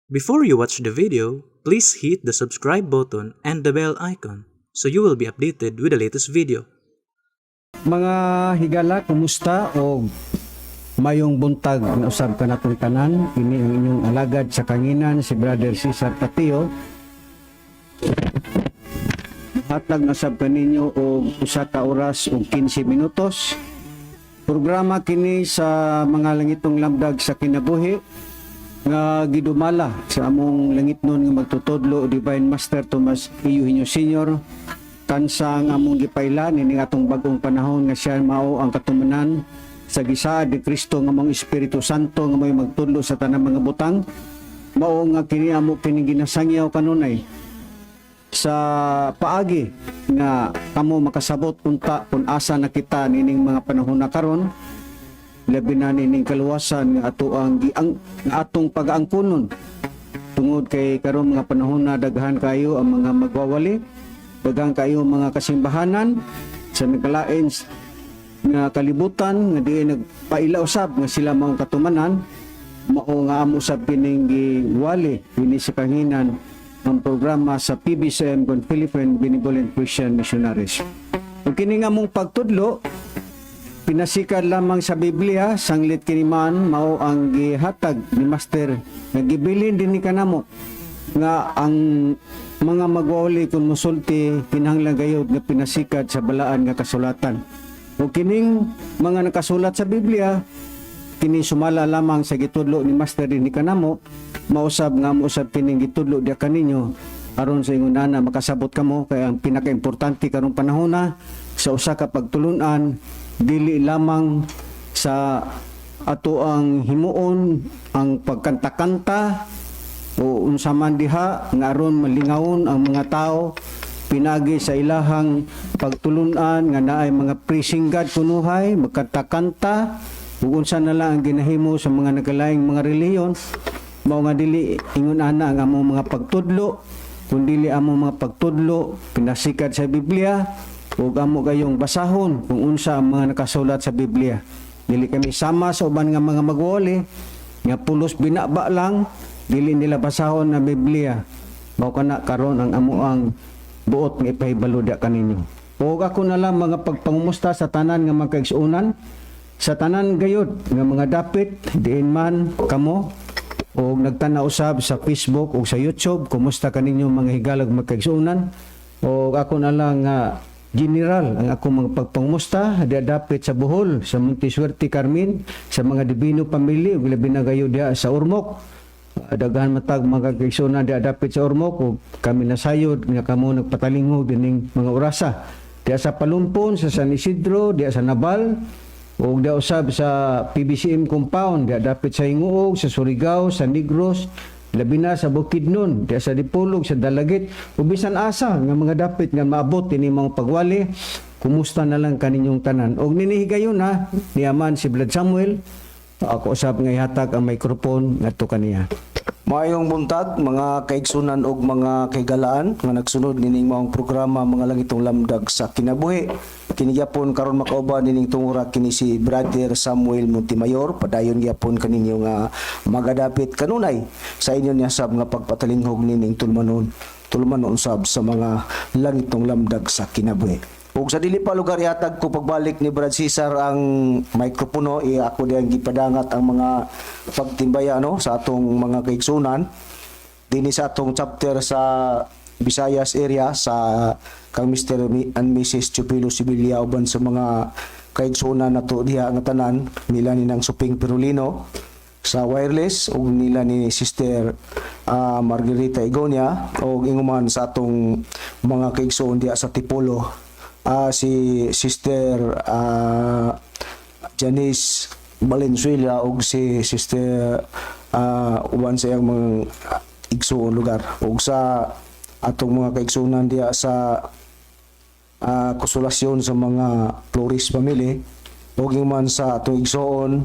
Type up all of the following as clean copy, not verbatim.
Before you watch the video, please hit the subscribe button and the bell icon so you will be updated with the latest video. Mga higala, kumusta o mayong buntag na usab ka natong tanan. Ini ang inyong alagad sa kanginan, si Brother Cesar Patio. Hatag na sab kaninyo og usa ka oras ug 15 minutos. Programa kini sa mga langitong lamdag sa kinabuhi nga gidumala sa among langitnon nga magtutudlo Divine Master Tomas Iyuhinyo Sr. Kansa nga among gipayla nining atong bagong panahon nga siya mao ang katumanan sa gisaad ni Kristo nga among Espiritu Santo nga may magtudlo sa tanang mga butang. Mao nga kini amo kini ginasangyaw kanunay sa paagi nga kamo makasabot unta kung asa na kita nining mga panahon na karon, labi na nining kaluwasan nga atong pag-aangkunon tungod kay karon mga panahon na daghan kayo ang mga magwawali, daghan kayo mga kasimbahanan sa nagkalain nga kalibutan nga di nagpaila usab nga sila maong katumanan. Mao nga amo usab kining giwali kini sa kanginan ang programa sa PBCM kon Philippine Benevolent Christian Missionaries. Ug kini nga mong pagtudlo pinasikat lamang sa Biblia, sanglit kini man mao ang gihatag ni Master nga gibilin dinhi kanamo nga ang mga magwawali kun musulti kinahanglan gayud nga pinasikat sa balaan nga kasulatan. Ug kining mga nakasulat sa Biblia kini sumala lamang sa gitudlo ni Master dinhi kanamo, mausab nga mausab kining gitudlo dia kaninyo aron sa ingon ana makasabot kamo kay ang pinakaimportante karong panahon na sa usa ka pagtulunan dili lamang sa ato ang himuon ang pagkanta-kanta o unsa man diha nga aron malingawon ang mga tao pinagi sa ilahang pagtulunan nga naay mga prisinggad kunuhay magkanta-kanta ug unsa na lang ang ginahimo sa mga nagalaing mga relihiyon. Mao nga dili ingon ana ang among mga pagtudlo kun dili among mga pagtudlo pinasikat sa Biblia ug amo gayong basahon kung unsa ang mga nakasulat sa Biblia. Dili kami sama sa uban nga mga magwali nga pulos binaba lang, dili nila basahon na Biblia. Mao kana karon ang amo ang buot nga ipahibalo dia kaninyo. Ug ako na lang mga pagpangumusta sa tanan nga magkaigsuonan, sa tanan gayud nga mga dapit diin man kamo o nagtanaw usab sa Facebook o sa YouTube, kumusta kaninyo mga higalag magkaigsuonan. O ako na lang general ang ako mga pagpangumusta dapit sa Bohol, sa Montisuerte Carmen, sa mga Divino Family ug labi na gayo dia sa Ormoc. Daghan matag mga kaigsuonan dia dapit sa Ormoc ug kami nasayod nga kamo nagpatalingog dining mga orasa. Dia sa Palumpon, sa San Isidro, dia sa Nabal, o da usab sa PBCM compound, da dapit sa Hinguog, sa Surigao, sa Negros, labi na sa Bukidnon, da sa Dipolog, sa Dalagit, o bisan asa nga mga dapit nga maabot ini mga pagwali. Kumusta na lang kaninyong tanan. Og ninihigayon na niyaman si Brad Samuel, ako usab nga ihatag ang microphone ngadto kaniya. Maayong buntag mga kaigsunan ug mga kaigalaan nga nagsunod nining maong programa mga langitong lamdag sa kinabuhi. Kini gyapon karon makauban nining tungura kini si Brother Samuel Montemayor, padayon gyapon kaninyo nga magadapit kanunay sa inyo niya sab nga pagpatalinghog nining tulmanon sab sa mga langitong lamdag sa kinabuhi. Ug sa dili pa lugar ihatag ko pagbalik ni Brad Cesar ang mikropono, ako diyan gipadangat ang mga pagtimbaya sa atong mga kaigsunan dinhi sa atong chapter sa Visayas area sa kang Mr. and Mrs. Chupilo Sibilia uban sa mga kaigsunan nato diha nga tanan nila ni nang Suping Perulino sa wireless ug nila ni Sister Margarita Igonia ug inguman sa atong mga kaigsuon diha sa Tipolo. Si Sister Janice Valenzuela ug si Sister uban sa iyang mga igsuon lugar ug sa atong mga kaigsunan diya sa Konsolasyon sa mga Flores family ug man sa atong igsuon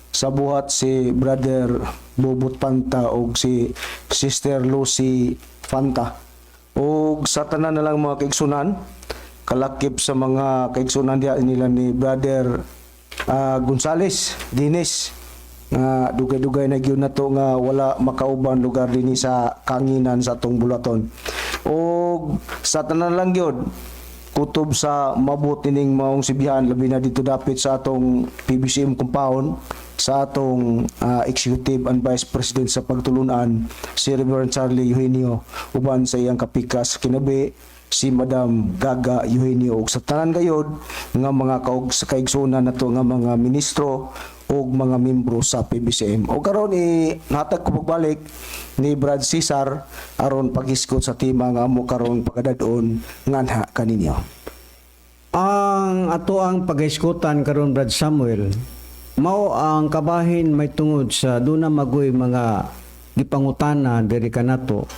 sa buhat si Brother Bobot Panta ug si Sister Lucy Fanta ug sa tanan na lang mga kaigsunan kalakip sa mga kaigsunan diya nila ni Brother Gonzales Dines nga dugay-dugay na gyud nato nga wala makauban lugar dinhi sa kanginan sa atong bulaton. O sa tanan lang gyud kutob sa mabuti ning maong sibihan labi na dito dapit sa atong PBCM compound sa atong Executive and Vice President sa pagtulunan si Reverend Charlie Eugenio uban sa iyang kapikas kinabi si Madam Gaga Eugenio ug sa tanan gayud nga mga sa kaigsunan nato nga mga ministro ug mga membro sa PBCM. O karon hatag ko pagbalik ni Brad Cesar aron paghiskot sa tema nga amo karon pagadadon nganha kaninyo. Ang ato ang paghiskutan karon Brad Samuel mao ang kabahin may tungod sa duna magoy mga gipangutana diri kanato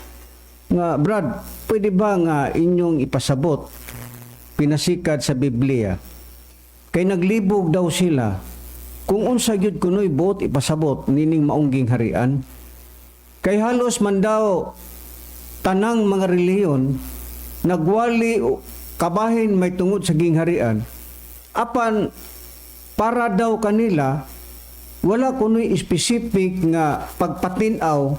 nga Brad, pwede ba nga inyong ipasabot pinasikat sa Biblia kay naglibog daw sila kung unsa gyud kunoy buot ipasabot nining maungging harian kay halos man daw tanang mga relihiyon nagwali kabahin may tungod sa gingharian apan para daw kanila wala kunoy specific nga pagpatinaw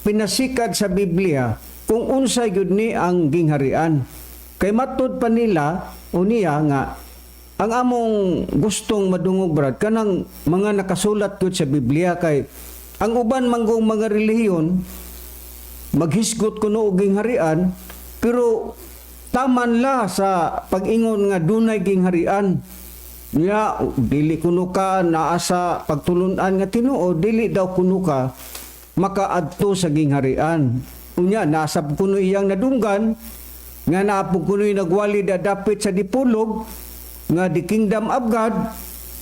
pinasikat sa Biblia kung unsa gyud ni ang gingharian kay matud pa nila unya nga ang among gustong madungog Brad kanang mga nakasulat gyud sa Biblia kay ang uban manggong mga relihiyon maghisgot kuno og gingharian pero taman la sa pag-ingon nga dunay gingharian. Ya, dili kuno ka naa sa pagtulunan nga Tinoo, dili daw kuno ka makaadto sa gingharian. Unya nasa kuno iyang nadunggan nga naapog kuno nagwali dapit sa dipulog nga the kingdom of God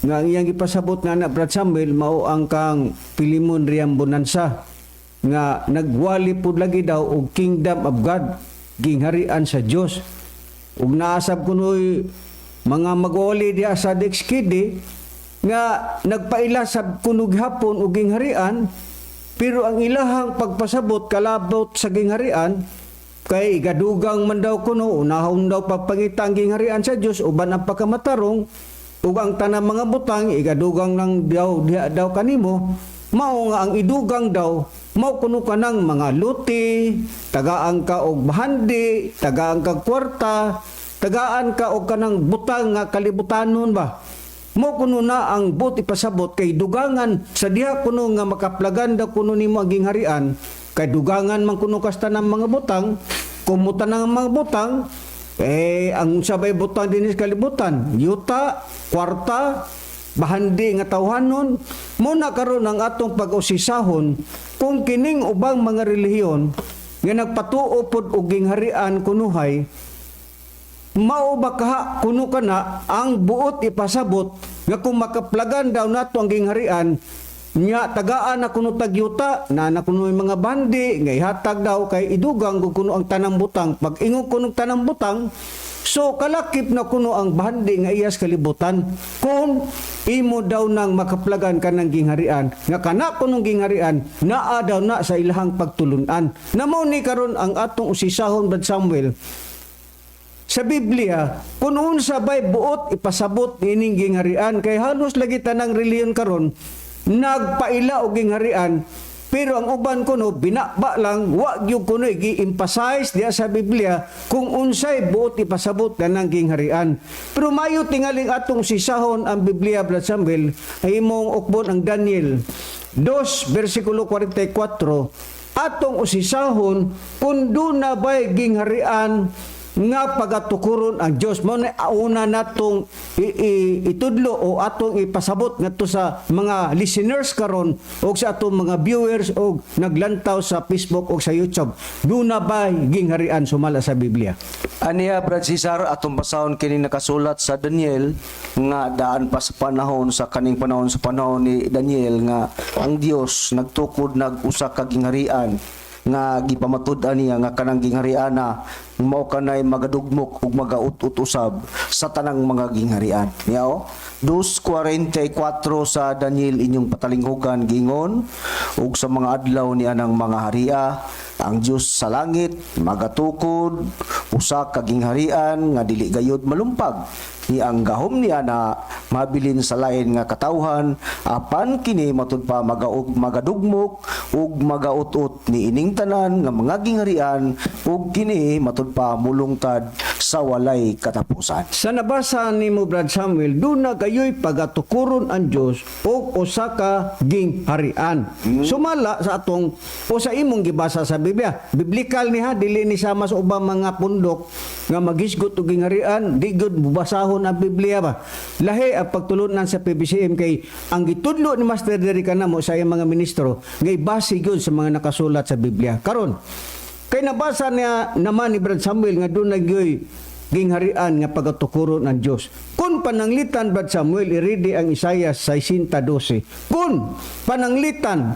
nga iyang ipasabot nga na Brad Samuel mao ang kang Pilimon Riam Bonanza nga nagwali pud lagi daw og kingdom of God, gingharian sa Dios. Ug naasab kunoy mga magwali diha sa Dexkidi nga nagpaila sa kunog hapon og gingharian pero ang ilahang pagpasabot kalabot sa gingharian kay gadugang man daw kuno unahon daw pagpangita ang gingharian sa Dios uban ang pagkamatarong ug ang tanang mga butang igadugang nang daw diha daw kanimo mao nga ang idugang daw mao kuno kanang mga luti tagaan ka og bahandi tagaan ka kwarta tagaan ka og kanang butang nga kalibutanon ba mo kuno na ang buti pasabot kay dugangan sa diha kuno nga makaplagan daw kuno nimo ang gingharian kay dugangan man kuno kasta ng mga butang kumuta ng mga butang ang sabay butang dinis kalibutan yuta kwarta bahandi nga tawhanon mo na karon ang atong pag-usisahon kung kining ubang mga relihiyon nga nagpatuo pod og gingharian kunuhay mao ba kaha kuno kana ang buot ipasabot nga kung makaplagan daw nato ang gingharian nya tagaan na kuno tagyuta na kuno mga bandi nga ihatag daw kay idugang kuno ang tanang butang pag ingog kuno tanang butang so kalakip na kuno ang bandi nga iyas kalibutan kung imo daw nang makaplagan ka ng gingharian nga kana kunong gingharian naa daw na sa ilahang pagtulunan namo ni karon ang atong usisahon Brad Samuel sa Biblia, kung unsa bay buot ipasabot ining gingharian kay halos lagi tanang reliyon karon nagpaila og gingharian pero ang uban kuno binaba lang wa gyud kuno gi-emphasize diya sa Biblia kung unsay buot ipasabot kanang gingharian. Pero mayo tingaling atong sisahon ang Biblia Brad Samuel ay imong ukbon ang Daniel 2 versikulo 44 atong usisahon kung duna bay gingharian nga pagatukuron ang Dios mo na una natong itudlo o atong ipasabot ngadto sa mga listeners karon o sa atong mga viewers o naglantaw sa Facebook o sa YouTube duna ba gingharian sumala sa Biblia. Aniya Brad Cesar atong basahon kini nakasulat sa Daniel nga daan pa sa panahon sa kaning panahon sa panahon ni Daniel nga ang Dios nagtukod nag-usa ka gingharian nga gipamatud-an niya nga kanang ginghariana mao kanay magadugmok ug magaut-ut-usab sa tanang mga gingharian. Yao 2:44 sa Daniel inyong patalinghugan gingon ug sa mga adlaw ni anang mga haria ang Dios sa langit magatukod usa ka gingharian nga dili gayud malumpag ni ang gahom niya na mabilin sa lain nga katawhan apan kini matud pa magadugmok ug magaut-ut ni ining tanan nga mga gingharian ug kini matud pa mulungtad sa walay katapusan. Sa nabasa ni mo Brad Samuel, doon na kayo'y pagatukuron ang Diyos o usa ka gingharian. Sumala sa atong o sa imong gibasa sa Biblia. Biblikal niha, dili ni sama sa ubang mga pundok nga magisgot o gingharian, di gud bubasahon ang Biblia ba. Lahi ang pagtulunan sa PBCM kay ang gitudlo ni Master Derry kanamo sa iyang mga ministro ngay base gyud sa mga nakasulat sa Biblia. Karon, kay nabasa niya naman ni Brad Samuel nga doon nagyoy gingharian nga pagatukuron ng Diyos. Kung pananglitan Brad Samuel, iridi ang Isaiah 60:12. Kung pananglitan,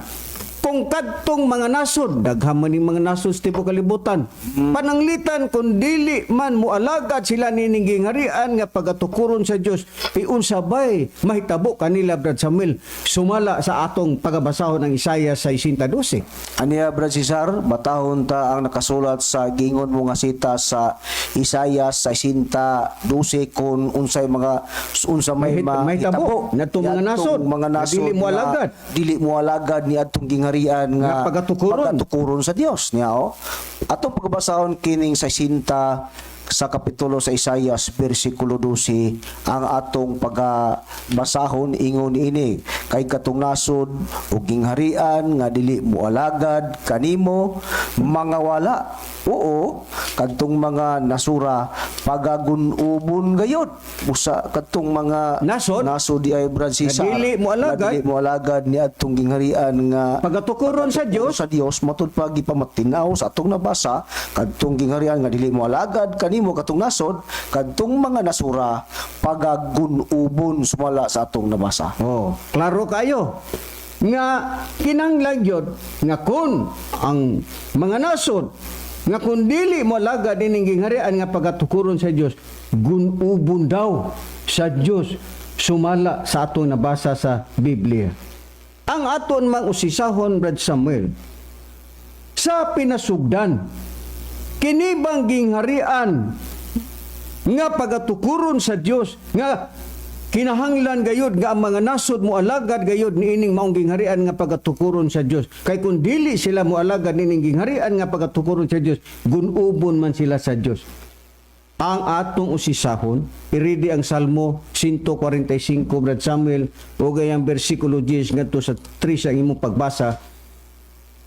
kung kadtong mga nasod, daghan man ning mga nasod sa tibuok kalibutan, pananglitan kung dili man mualagad sila nining gingharian nga pagatukuron sa Dios, unsa bay mahitabo kanila Brad Samuel sumala sa atong pagabasahon ng Isaiah 60:12. Aniya Brad Cesar, batahon ta ang nakasulat sa gingon mo nga sita sa Isaiah 60:12 kung unsa may mahitabo nadtong mga nasod, dili mualagad. Dili mualagad ni adtong gingharian nga pagatukuron sa Dios niya atong pagbasahon kining sa 60 sa kapitulo sa Isaiah versikulo 12 ang atong pagbasahon ingon ini kay katong nasod ug gingharian nga dili moalagad kanimo mga wala. Oo, kadtong mga nasura pagagun-ubon gayud usa kadtong mga nasod di ay Brad Cesar dili moalagad ni adtong gingharian nga pagatukuron sa Dios matud pa gipamatinaw sa atong nabasa kadtong gingharian nga dili moalagad kanimo katong nasod kadtong mga nasura pagagun-ubon sumala sa atong nabasa. Klaro kayo nga kinahanglan gyud nga kun ang mga nasod nga kung dili mo alagad dining gingharian nga pagatukuron sa Dios, gun-ubon daw sa Dios sumala sa atong nabasa sa Biblia. Ang aton mang usisahon Brad Samuel sa pinasugdan kini bang gingharian nga pagatukuron sa Dios nga kinahanglan gayud nga ang mga nasod mo alagad gayud niining maong gingharian nga pagatukuron sa Dios. Kay kung dili sila mo alagad niining gingharian nga pagatukuron sa Dios, gunubon man sila sa Dios. Ang atong usisahon, iridi ang Salmo 145 Brad Samuel o gayang bersikulo 10 ngadto sa 3 ang imong pagbasa.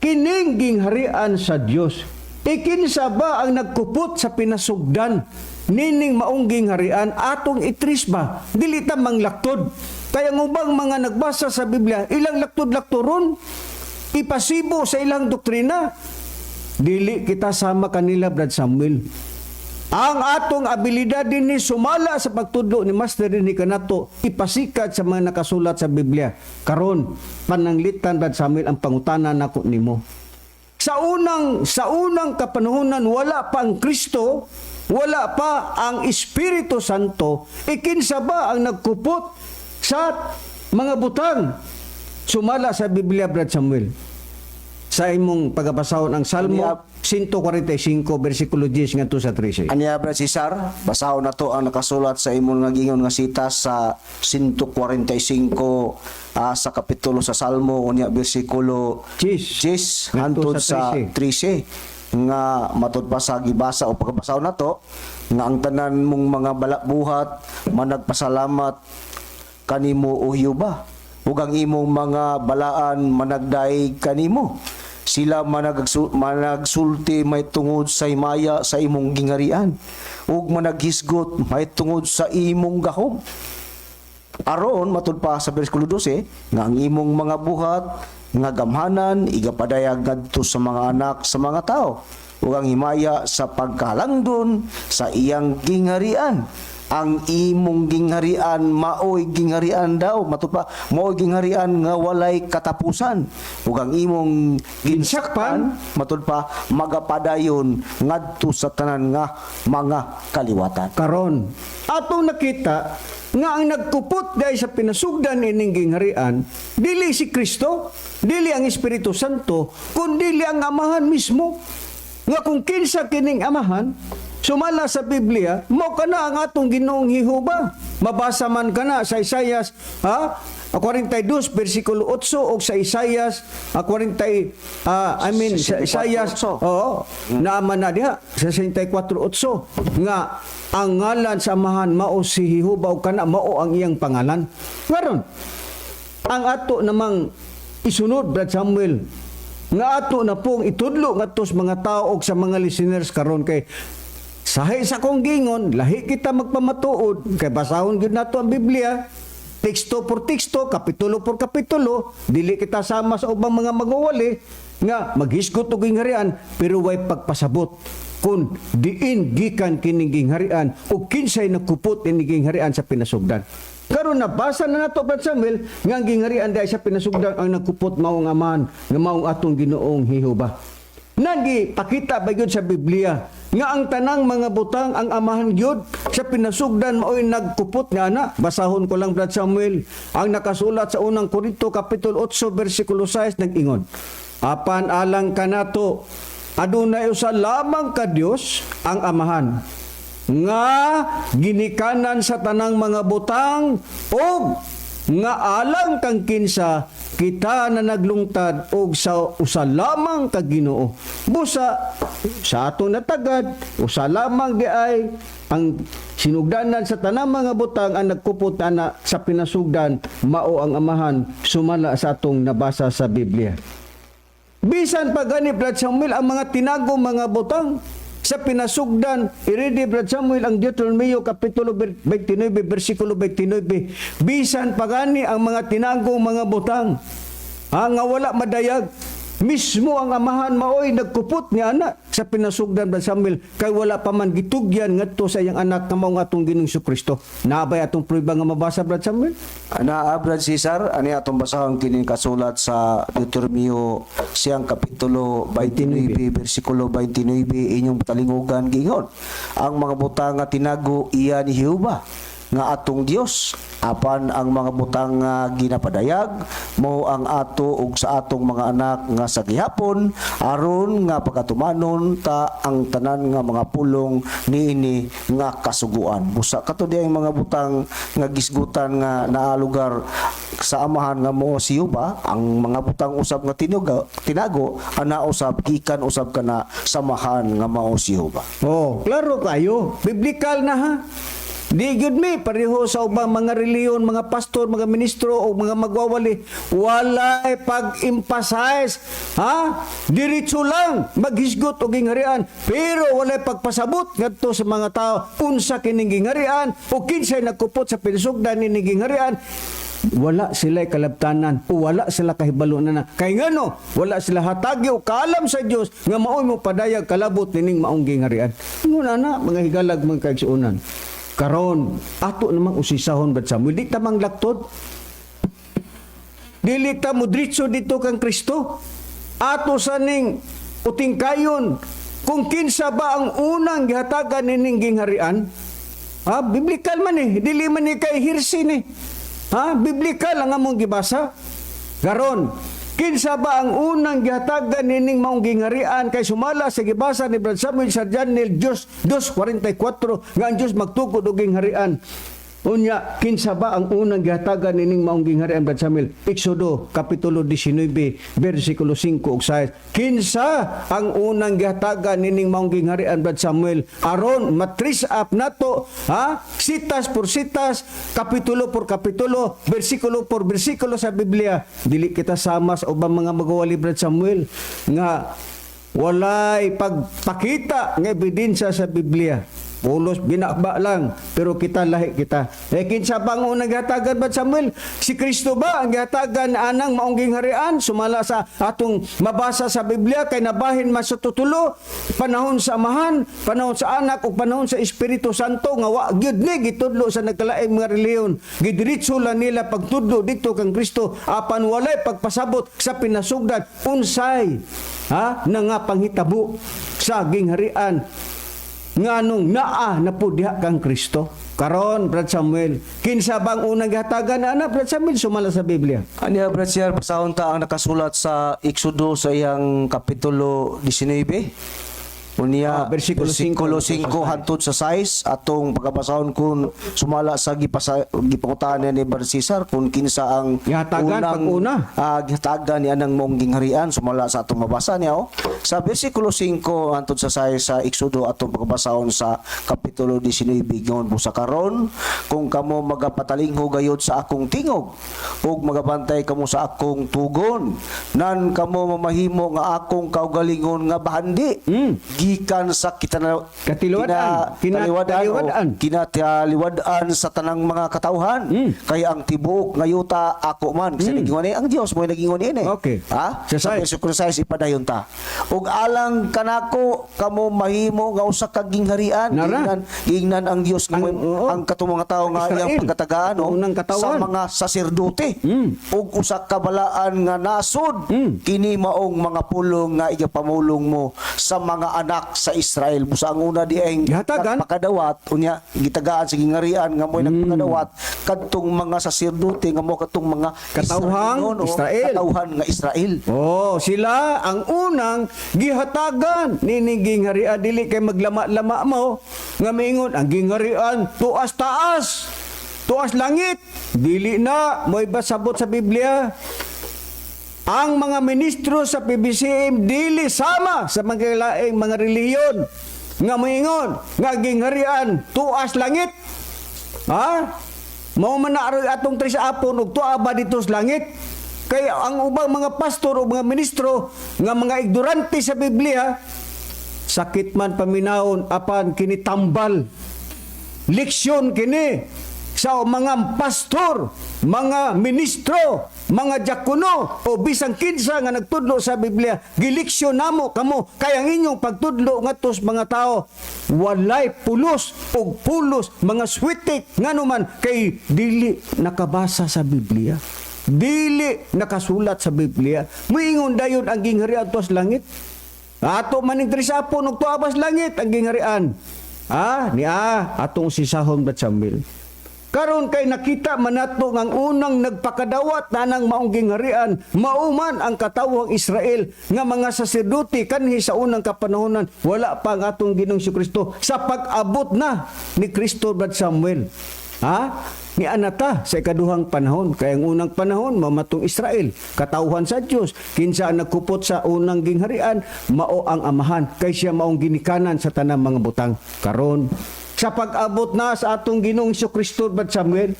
Kining gingharian sa Dios, ikinsa ba ang nagkupot sa pinasugdan nining maong gingharian atong itris ba? Dili ta manglaktod. Kaya ng ubang mga nagbasa sa Biblia, ilang laktod-laktoron, ipasibo sa ilang doktrina. Dili kita sama kanila Brad Samuel. Ang atong abilidad din ni sumala sa pagtudlo ni Master ni kanato ipasikat sa mga nakasulat sa Biblia. Karon pananglitan Brad Samuel ang pangutana nako nimo. Sa unang kapanuhunan wala pa ang Kristo, wala pa ang Espiritu Santo, ikinsa ba ang nagkupot sa mga butang sumala sa Biblia Brad Samuel? Sa imong pagabasahon ang Salmo 145 bersikulo 10 ngadto sa 13. Aniya Brad Cesar, basahon na to ang nakasulat sa imong nga gingon nga sita sa 145 sa kapitulo sa Salmo unya bersikulo 10 hangtod sa 13 nga matud pa sa gibasa o pagabasahon na to nga ang tanan mong mga balabuhat managpasalamat kanimo o Hiyuba ug ang imong mga balaan managdaig kanimo. Sila managsulti may tungod sa himaya sa imong gingharian ug managhisgot may tungod sa imong gahom. Aron matud pa sa bersikulo 12 nga ang imong mga buhat nga gamhanan igapadayag ngadto sa mga anak sa mga tao ug ang himaya sa pagkalangdon sa iyang gingharian. Ang imong gingharian maoy gingharian daw matud pa maoy gingharian nga walay katapusan ug ang imong ginsakpan matud pa magapadayon ngadto sa tanan nga mga kaliwatan. Karon atong nakita nga ang nagkupot dahil sa pinasugdan ining gingharian dili si Kristo, dili ang Espiritu Santo, kundi ang Amahan mismo. Nga kung kinsa kining Amahan Sumala sa Biblia, mo ka na ang atong Ginoong Jehova. Mabasa man ka na sa Isaias, 42 versikulo 8 o sa Isaias 40 sa Isaias naaman na diha sa 64:8 nga ang ngalan sa amahan mao si Jehova o kana mao ang iyang pangalan. Karon ang ato namang isunod, Brad Samuel, nga ato na pong itudlo ngadto sa mga tao o sa mga listeners karon kay sahay sa kong gingon, lahi kita magpamatuod, kay basahon gyud nato ang Biblia, teksto por teksto, kapitulo por kapitulo, dili kita sama sa ubang mga magawali, nga maghisgot og gingharian, pero way pagpasabot kung diin gikan kining gingharian o kinsay nagkupot ining gingharian sa pinasugdan. Karon nabasa na nato, Brad Samuel, nga ang gingharian dahil sa pinasugdan ang nagkupot maong amahan, nga maong atong Ginoong Jehova. Nagi pakita ba yun sa Biblia nga ang tanang mga butang ang amahan gyud sa pinasugdan mao'y nagkupot nga na. Basahon ko lang, Brad Samuel, ang nakasulat sa unang Korinto kapitulo 8 versikulo 6 nag-ingon, apan alang kanato adunay usa lamang ka Dios ang amahan nga ginikanan sa tanang mga butang o nga alang kang kinsa kita na naglungtad og sa usa lamang ka Ginoo. Busa sa atong natagad usa lamang di ay ang sinugdanan sa tanang mga butang ang nagkupot ana sa pinasugdan mao ang amahan sumala sa atong nabasa sa Biblia. Bisan pa gani, Brad Samuel, ang mga tinago mga butang sa pinasugdan, i-ready, Brad Samuel, ang Deuteronomio kapitulo 29 versikulo 29. Bisan pagani ang mga tinagong mga butang, nga wala madayag, mismo ang amahan maoy nagkupot ni anak sa pinasugdan, Brad Samuel, kay wala pa man gitugyan ngadto sa iyang anak nga mao atong Ginoong Jesucristo. Naabay atong prueba nga mabasa, Brad Samuel? Ana Brad Cesar, ani atong basahon kini kasulat sa Deuteronomio siyang kapitulo 29 bersikulo 29 inyong talingugan gingon. Ang mga butang nga tinago iya ni Jehova nga atong Dios, apan ang mga butang nga ginapadayag mo ang ato ug sa atong mga anak nga sa gihapon aron nga pagatumanon ta ang tanan nga mga pulong niini nga kasuguan. Busa kato di ang mga butang nga gisgutan nga naa lugar sa amahan nga mo si Jehova, ang mga butang usab nga tinago ana usab gikan usab kana samahan nga mao si Jehova. Oh, klaro kayo. Biblikal na ha. Di gyud mi pareho sa ubang mga reliyon, mga pastor, mga ministro o mga magwawali, walay pag-emphasize, diretso lang maghisgot og gingharian, pero walay pagpasabot ngadto sa mga tao unsa kining gingharian o kinsay nagkupot sa pinasugdan ining gingharian. Wala sila kalabtanan o wala sila kahibalo na kay ngano wala sila hatagi o kaalam sa Dios nga maoy mo padayag kalabot nining maong gingharian. Nguna na mga higalag mga kaigsuonan. Karon, ato namang usisahon, Brad Samuel, di tamang laktod. Dili ta mo diretso dito kang Kristo. Ato sa ning utingkayon, kung kinsa ba ang unang gihatagan nining gingharian, biblikal man dili man ni kay hirsin biblikal ang among gibasa. Karon, kinsa ba ang unang gihatagan nining maong gingharian kay sumala sa gibasa ni Brad Samuel sa Daniel 2:44 nga ang Dios magtukod og gingharian. Unya, kinsa ba ang unang gihatagan nining maong gingharian, Brad Samuel? Exodo kapitulo 19 bersikulo 5 ug 6. Kinsa ang unang gihatagan nining maong gingharian, Brad Samuel? Aron matris up nato, sitas por sitas, kapitulo por kapitulo, bersikulo por bersikulo sa Biblia. Dili kita sama sa ubang mga magawali, Brad Samuel, nga walay pagpakita nga ebidensya sa Biblia. Pulos binakba lang, pero kita lahi kita. Kinsa bang unang gihatagan, Brad Samuel? Si Kristo ba ang gihatagan anang maong gingharian? Sumala sa atong mabasa sa Biblia kay nabahin man sa tutulo, panahon sa amahan, panahon sa anak ug panahon sa Espiritu Santo nga wa gyud ni gitudlo sa nagkalaing mga reliyon. Gidiretso lang nila pagtudlo dito kang Kristo apan walay pagpasabot sa pinasugdan unsay na nga panghitabo sa gingharian nganong naa na po diha kang Kristo. Karon, Brad Samuel, kinsa bang unang gihatagan ana, Brad Samuel, sumala sa Biblia? Aniya, Brad Sir, pasahon ta ang nakasulat sa Exodo sa iyang kapitulo 19. Unya Bersikulo 5 hangtod sa 6 atong pagkabasahon kun sumala sa gipangutahan ni Brad Cesar kun kinsa ang Gihatagan pag-una. gihatagan ni anang mong gingharian sumala sa atong mabasa niya sa bersikulo 5 hangtod sa 6 sa Exodo atong pagkabasahon sa kapitulo 19 gingon busa karon kung kamo magapatalingho gayud sa akong tingog ug magabantay kamo sa akong tugon nan kamo mamahimo nga akong kaugalingon nga bahandi gikan sa kinataliwadan sa tanang mga katawhan kay ang tibuok nga yuta ako man kasi nagingon ang Dios mo nagingon ini Okay. sa bersikulo 6 ipadayon ta ug alang kanako kamo mahimo nga usa ka gingharian ingnan ang Dios nga ang katong mga tawo nga Israel. iyang pagkatagaan sa mga saserdote ug usa ka balaan nga nasod kini maong mga pulong nga igapamulong mo sa mga anak sa Israel busa ang una di ay Gihatagan. pakadawat unya gitagaan sa gingharian nga mo'y nagpakadawat kadtong mga saserdote nga mo kadtong mga Katawhang Israel. katawhan nga Israel. Oh, sila ang unang gihatagan nining gingharian dili kay maglama-lama mo nga miingon ang gingharian tuas taas, tuas langit. Dili na mo'y basabot sa Biblia. Ang mga ministro sa PBCM dili sama sa mga laing mga relihiyon nga moingon nga gingharian tuas langit. Ha? Mao man na atong tres apon ug tuwa ba dito sa langit? Kaya ang ubang mga pastor o mga ministro nga mga ignorante sa Biblia sakit man paminahon apan kini tambal. Leksyon kini sa mga pastor, mga ministro, mga diakono o bisang kinsa nga nagtudlo sa Biblia, gileksyon namo kamo kay ang inyong pagtudlo ngadto sa mga tao walay pulos og pulos mga switik nganuman kay dili nakabasa sa Biblia. Dili nakasulat sa Biblia. Muingon dayon ang gingharian tuas langit. Ato maning trisapon ug tuabas langit ang gingharian. Atong sisahon Brad Samuel. Karon kay nakita man nato ang unang nagpakadawat na ng maong gingharian, mauman ang katawhang Israel nga mga saserdote kanhi sa unang kapanahonan, wala pa ang atong Ginoong Kristo sa pag-abot na ni Kristo Brad Samuel. Ni anata sa ikaduhang panahon. Kaya ang unang panahon, mamatong Israel, katawhan sa Diyos. Kinsa ang nagkupot sa unang gingharian, mao ang amahan. Kay siya maong ginikanan sa tanang mga butang. Karon, sa pag-abot na sa atong Ginoong Kristo Brad Samuel,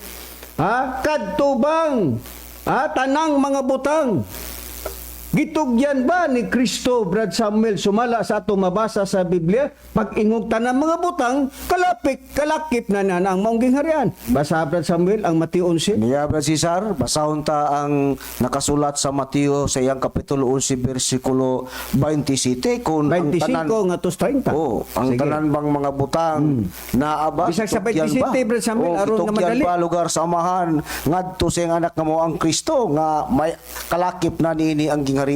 kadtubang, tanang mga butang, gitugyan ba ni Kristo Brad Samuel sumala sa atong mabasa sa Biblia pag-ingog tanang mga butang kalakip na ang maong gingharian. Basa Brad Samuel ang Mateo 11. Niya Brad Cesar, basahon ta ang nakasulat sa Mateo sa iyang kapitulo 11 bersikulo 27 kun 25 nga tos 30. ang Sige. tanan bang mga butang na aba Bisag sa 27 Brad Samuel aron nga madali. ba lugar sa amahan ngadto sa iyang anak nga mo ang Kristo nga may kalakip na niini ang gingharian.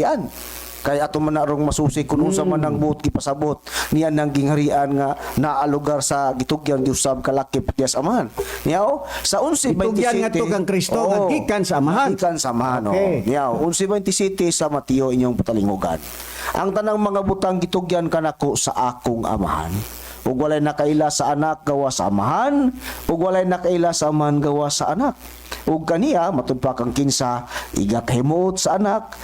Kay ato man narong masusi kun unsa man ang buot gipasabot niya nang gingharian nga naa lugar sa gitugyan Dios sab kalakip dias amahan. Niya sa 11:27 Gitugyan nga to kang Kristo nga gikan sa amahan. Gikan sa amahan. Okay. Niya 11:27 sa Mateo inyong patalingugan. Ang tanang mga butang gitugyan kanako sa akong amahan. Ug walay nakaila sa anak gawa sa amahan, ug walay nakaila sa amahan gawa sa anak. Ug kaniya matud pa kang kinsa iga kahimot sa anak,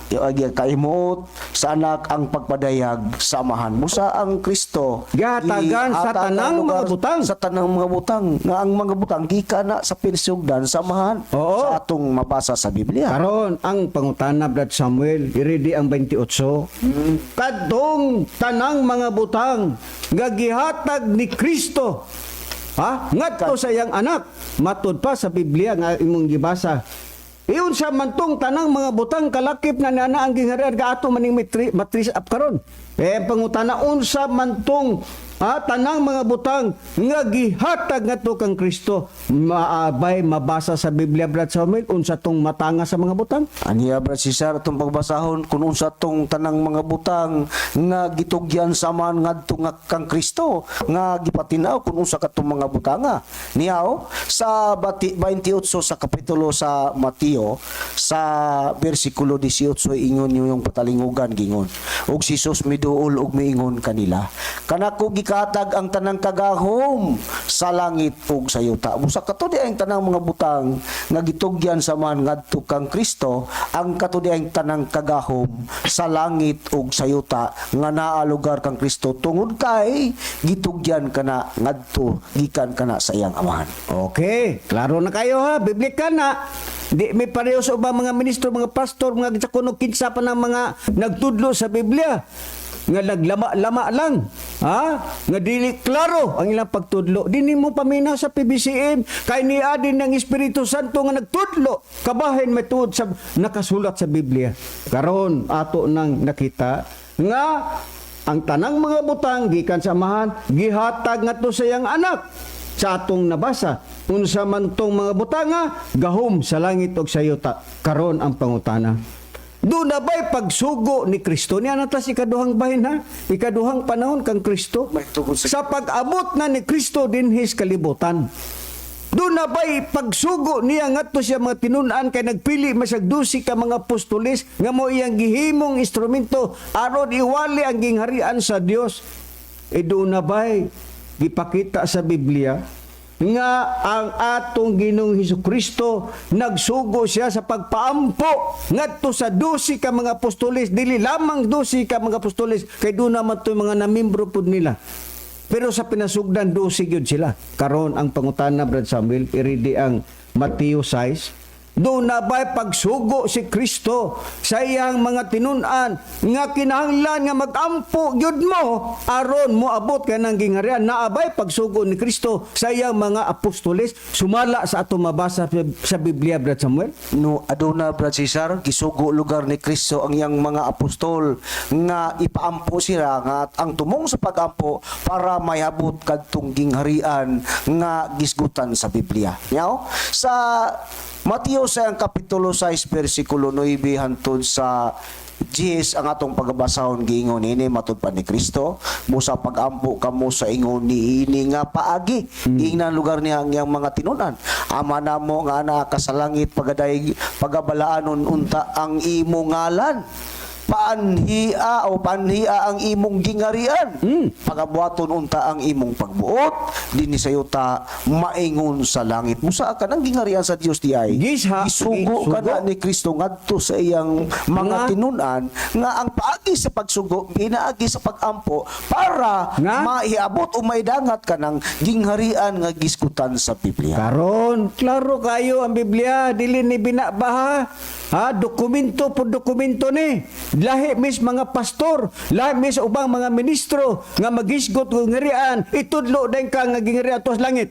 iga kahimot sa anak ang pagpadayag sa amahan. Musa ang Kristo Gihatagan sa tanang mga butang. Sa tanang mga butang nga ang mga butang gikan na sa pinsugdan sa amahan. Oo. Sa atong mabasa sa Biblia. Karon ang pangutana Brad Samuel, iridi ang 28. Kadtong tanang mga butang nga gihatag ni Kristo. Ngadto sa iyang anak, matud pa sa Biblia nga imong gibasa. Iyon sa mantong tanang mga butang kalakip na nana ang gingharian ga ato maning matris up karon. Pangutana unsa mantong tanang mga butang nga gihatag ngadto kang Kristo maabay mabasa sa Biblia Brad Samuel unsa tong matanga sa mga butang. Aniya Brad Cesar itong pagbasahon kung unsa tong tanang mga butang nga gitugyan saman ngadto nga kang Kristo nga gipatinaw kung unsa katong mga butanga. Niyaw sa 28 sa kapitulo sa Mateo sa bersikulo 18 ingon yung patalingugan gingon. Og si Jesus miduol og miingon kanila. Kanako gikatag ang tanang kagahom sa langit ug sa yuta. Busa katudi ang tanang mga butang nga gitugyan sa man ngadto kang Kristo, ang katudi ang tanang kagahom sa langit ug sa yuta nga naa lugar kang Kristo tungod kay gitugyan kana ngadto gikan kana sa iyang amahan. Okay, klaro na kayo ha, biblika na. Di may pareho sa ubang mga ministro, mga pastor, mga kitsakunog kinsa pa ng mga nagtudlo sa Biblia nga naglama-lama lang, nga dili klaro ang ilang pagtudlo. Dini mo paminaw sa PBCM kay niya din ng Espiritu Santo nga nagtudlo kabahin may tuod sa nakasulat sa Biblia. Karon ato nang nakita nga ang tanang mga butang gikan sa amahan gihatag ngadto sa iyang anak. Sa atong nabasa, unsa man tong mga butanga gahom sa langit ug sa yuta. Karon ang pangutana, doon na ba'y pagsugo ni Kristo? Niya natas ikaduhang bahin ha? Ikaduhang panahon kang Kristo. Sa pag-abot na ni Kristo din his kalibutan. Doon na ba'y pagsugo niya ngadto siya mga tinun-an kay nagpili masagdusi ka mga apostoles nga mo iyang gihimong instrumento aron iwali ang gingharian sa Dios. Doon na ba'y gipakita sa Biblia nga ang atong Ginoong Hesukristo nagsugo siya sa pagpaampo ngadto sa 12 ka mga apostoles, dili lamang 12 ka mga apostoles kay doon naman to mga namimbro pud nila, pero sa pinasugdan 12 gyud sila. Karon ang pangutana Brad Samuel iridi ang Mateo 6. Doon na ba'y pagsugo si Kristo sa iyang mga tinun-an nga kinahanglan nga magampo gyud mo aron mo abot ka ng gingharian? Naabay pagsugo ni Kristo sa iyang mga apostoles sumala sa ato mabasa sa Biblia Brad Samuel? No, aduna Brad Cesar, gisugo lugar ni Kristo ang iyang mga apostol nga ipaampo sila nga ang tumong sa pagampo para mayabot kadtong gingharian nga gisgutan sa Biblia. Yaw? Sa Mateo sa kapitulo 6 bersikulo 9 hantod sa 10 ang atong pagbasahon giingon ini matud pa ni Kristo busa pagampo kamo sa ingon niini nga paagi ingnan lugar niya ang iyang mga tinunan ama namo nga ana ka sa langit pagaday pagabalaanon unta ang imo ngalan panhia ang imong gingharian pagabuhaton unta ang imong pagbuot dinhi sa yuta maingon sa langit. Musa ka nang gingharian sa Dios di ay gisugo kana ni Kristo ngadto sa iyang mga tinunan nga ang paagi sa pagsugo pinaagi sa pagampo para maiabot o maidangat ka ng gingharian nga giskutan sa Biblia. Karon klaro kayo ang Biblia dili ni binabaha dokumento po dokumento ni lahi mis mga pastor, lahi mis ubang mga ministro nga magisgot ng ngarian, itudlo din ka nga gingarian tos langit.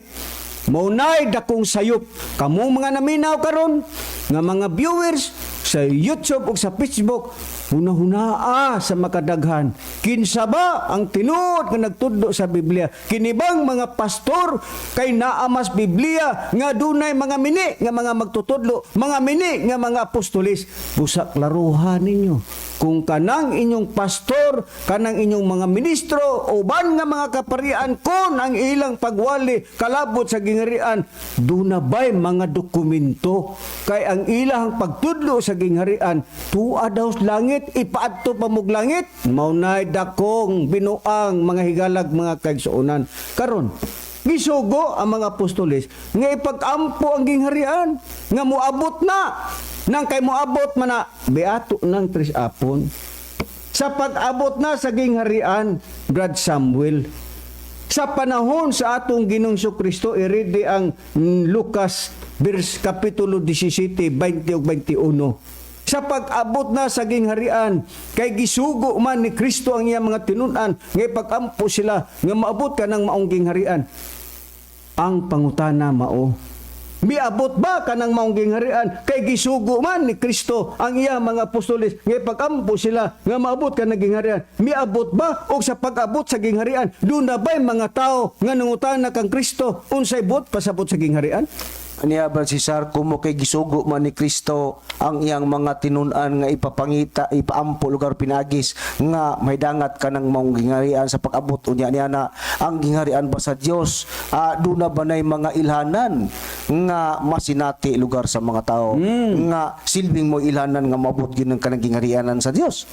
Maunay dakong sayop kamo mga naminaw karon nga mga viewers sa YouTube o sa Facebook, huna-hunaa sa makadaghan. Kinsa ba ang tinuod nga nagtudlo sa Biblia? Kinibang mga pastor kay naamas Biblia nga dunay mga mini nga mga magtutudlo, mga mini nga mga apostoles. Busa klaruhan ninyo. Kung kanang inyong pastor, kanang inyong mga ministro, uban nga mga kaparian kon ang ilang pagwali kalabot sa gingharian, duna ba'y mga dokumento kay ang ilang pagtudlo sa gingharian tuwa daw sa langit, ipaadto pa mog langit, maunay dakong binuang mga higalag mga kaigsuonan. Karon gisugo ang mga apostoles nga ipag-ampo ang gingharian nga moabot na nang kay moabot man na beato ng tres apon sa pag-abot na sa gingharian Brad Samuel sa panahon sa atong Ginoong Kristo iridi ang Lucas kapitulo 17 20 ug 21. Sa pag-abot na sa gingharian kay gisugo man ni Kristo ang iyang mga tinun-an nga ipag-ampo sila nga maabot ka ng maong gingharian. Ang pangutana mao Miabot ba kanang maong gingharian kay gisugo man ni Kristo ang iyang mga apostoles ngay pagampo sila nga maabot kanang gingharian? Miabot ba og sa pag-abot sa gingharian doon na ba'y mga tao nga nangutana kang Kristo unsay bot pasabot sa gingharian? Aniya ba si Sar, kumo kay gisugo man ni Kristo ang iyang mga tinunan nga ipapangita, ipaampo lugar pinagis nga may dangat ka ng maong gingharian sa pag-abot unya niya na ang gingharian ba sa Dios doon na ba nay mga ilhanan nga masinati lugar sa mga tao nga silbing mo ilhanan nga maabot gyud ng kanang gingharianan sa Dios.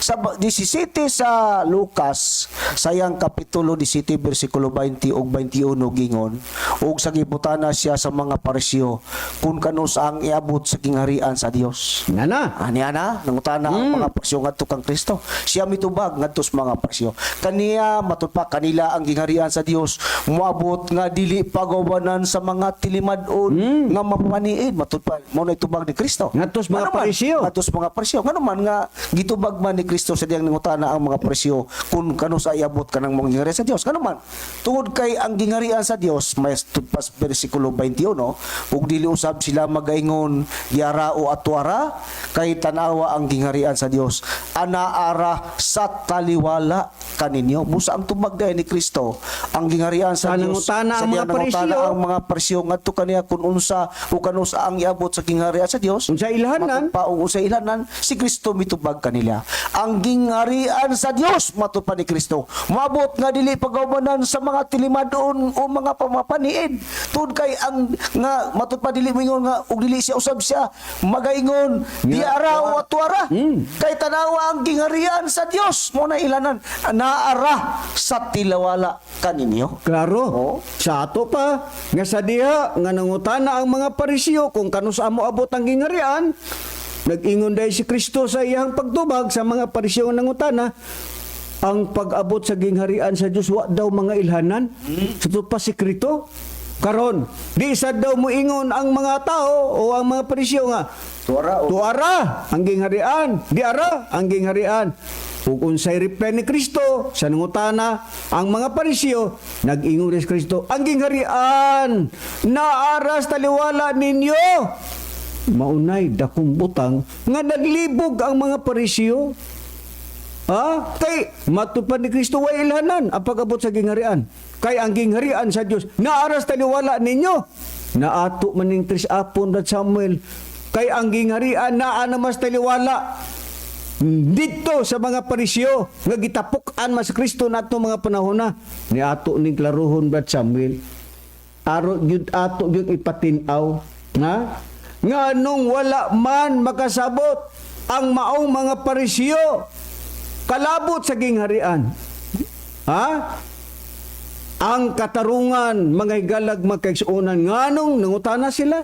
Sa 17 sa Lucas sayang kapitulo 17 bersikulo 20 ug 21 gingon ug sa giputana siya sa mga parisyo kung kano sa ang iabot sa gingharian sa Dios. Nana. Aniya na, nangutana ang mga parisyo ngadto kang Kristo. Siya mitubag ngadto sa mga parisyo. Kaniya matudpa kanila ang gingharian sa Dios moabot nga dili pagawanan sa mga tilimadon nga mapaniid matudpa mo na itubag ni Kristo. Ngadto sa mga parisyo. Ngadto sa mga parisyo. Ngano man nga gitubag man ni Kristo sa diyang nangutana ang mga parisyo kung kano sa iabot kanang mga gingharian sa Dios. Ngano man tungod kay ang gingharian sa Dios may tudpas bersikulo 21 ug dili usab sila magaingon yara o atwara kay tanawa ang gingharian sa Dios anaara sa taliwala kaninyo. Busa ang tubag dayon ni Kristo ang gingharian sa Dios sa ang mga parisyo ngadto kaniya kun unsa o kano sa ang iabot sa gingharian sa Dios Unsa ilhanan? Paong sa ilhanan si Kristo mitubag kanila ang gingharian sa Dios matupad ni Kristo moabot nga dili pagawanan sa mga tilimadon o mga pamapaniid tud kay ang nga matupad dili mingon nga ug dili siya usab siya magaingon diara o atwara kay tanawa ang gingharian sa Dios mo na ilanan naara sa tilawala kaninyo. Klaro. Sa ato pa nga sa diha nga nangutana ang mga parisyo kung kano sa amo abot ang gingharian, nag-ingon dahil si Kristo sa iyang pagtubag sa mga parisyo nga nangutana ang pag-abot sa gingharian sa Dios wa daw mga ilhanan. Sa pa sikreto. Karon, di sad daw moingon ang mga tao o ang mga parisyo nga tuara ang gingharian, diara ang gingharian. Ug unsay reply ni Kristo sa nangutana ang mga parisyo, nag-ingon si Kristo, ang gingharian naaras taliwala ninyo. Maunay dakong butang nga naglibog ang mga parisyo. Kay matupad ni Kristo wa ilhanan ang pag-abot sa gingharian. Kay ang gingharian sa Dios naaras taliwala ninyo. Naato maning trisapon at Samuel. Kay ang gingharian naa na mas taliwala dito sa mga parisyo nga gitapukan mas Kristo nato mga panahon na ni ato ning klaruhon Brad Samuel. Ato gyud ipatinaw nga nung wala man makasabot ang maong mga parisyo kalabot sa gingharian. Ang katarungan mga higalag magkaigsuonan nganong nangutana sila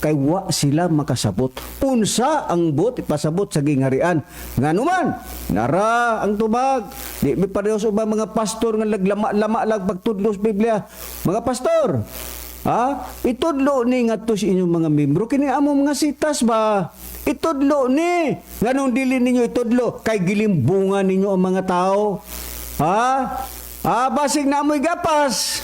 kay wa sila makasabot unsa ang bot ipasabot sa gingharian nganuman nara ang tubag di mi parehas ba mga pastor nga laglama-lama lag pagtudlo sa Biblia mga pastor itudlo ni ngadto sa inyong mga membro kini among mga sitas ba itudlo ni nganong dili ninyo itudlo kay gilimbungan ninyo ang mga tao basig na amoy gapas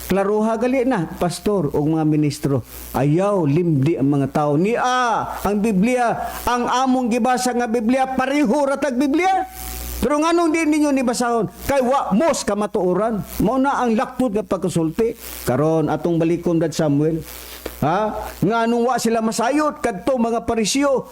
klaruha gali na pastor o mga ministro ayaw limdi ang mga tao ang Biblia ang among gibasa nga Biblia pareho ratag Biblia pero nganong di ninyo nibasahon kay wa mos kamatuoran mao na ang laktod nga pagkasulti karon atong balikon Brad Samuel nganong wa sila masayot kadto mga parisyo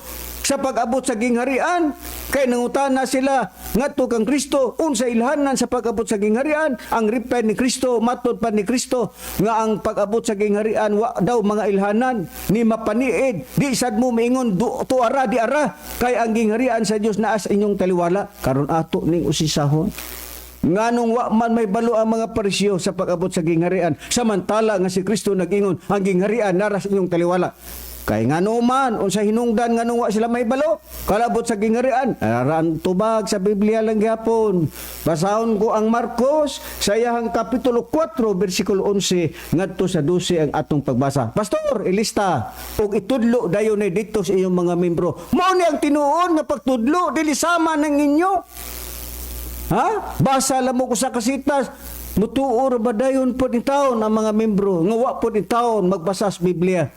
sa pag-abot sa gingharian kay nangutana sila ngadto kang Kristo unsa ilhanan sa pag-abot sa gingharian ang reply ni Kristo matud pa ni Kristo nga ang pag-abot sa gingharian wa daw mga ilhanan ni mapaniid di sad mo miingon tuara di ara kay ang gingharian sa Dios naa sa inyong taliwala karon ato ning usisahon nganong wa man may balo ang mga parisyo sa pag-abot sa gingharian samantala nga si Kristo nag-ingon ang gingharian nara sa inyong taliwala. Kay ngano man unsa hinungdan nganong wa sila may balo kalabot sa gingharian naraan tubag sa Biblia lang gyapon basahon ko ang Marcos sa iyang kapitulo 4 bersikulo 11 ngadto sa 12 ang atong pagbasa pastor ilista ug itudlo dayon ni dito sa iyong mga membro mao ni ang tinuon nga pagtudlo dili sama nang inyo basa lang mo ko sa kasitas mutuor ba dayon po ni taon ang mga membro, nga wa po ni taon magbasa sa Biblia.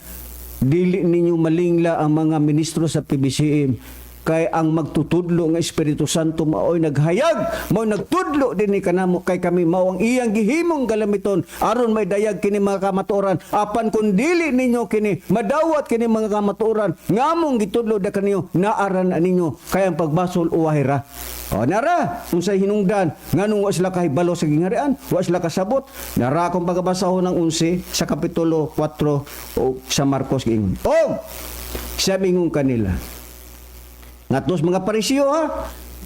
Dili ninyo malingla ang mga ministro sa PBCM. Kay ang magtutudlo nga Espiritu Santo maoy naghayag, maoy nagtudlo din ni kanamo, kay kami mao ang iyang gihimong galamiton aron may dayag kini mga kamatuoran. Apan kun dili ninyo kini madawat kini mga kamatuoran, ngamong gitudlo da kaniyo naaran na ninyo kay ang pagbasol uwahay ra. O nara unsay hinungdan nganong wa sila kahibalo sa gingharian, wa sila kasabot. Nara akong pagbasahon ng 11 sa kapitulo 4 o sa Marcos giingon. O sabi ngung kanila, ngatos mga Pariseo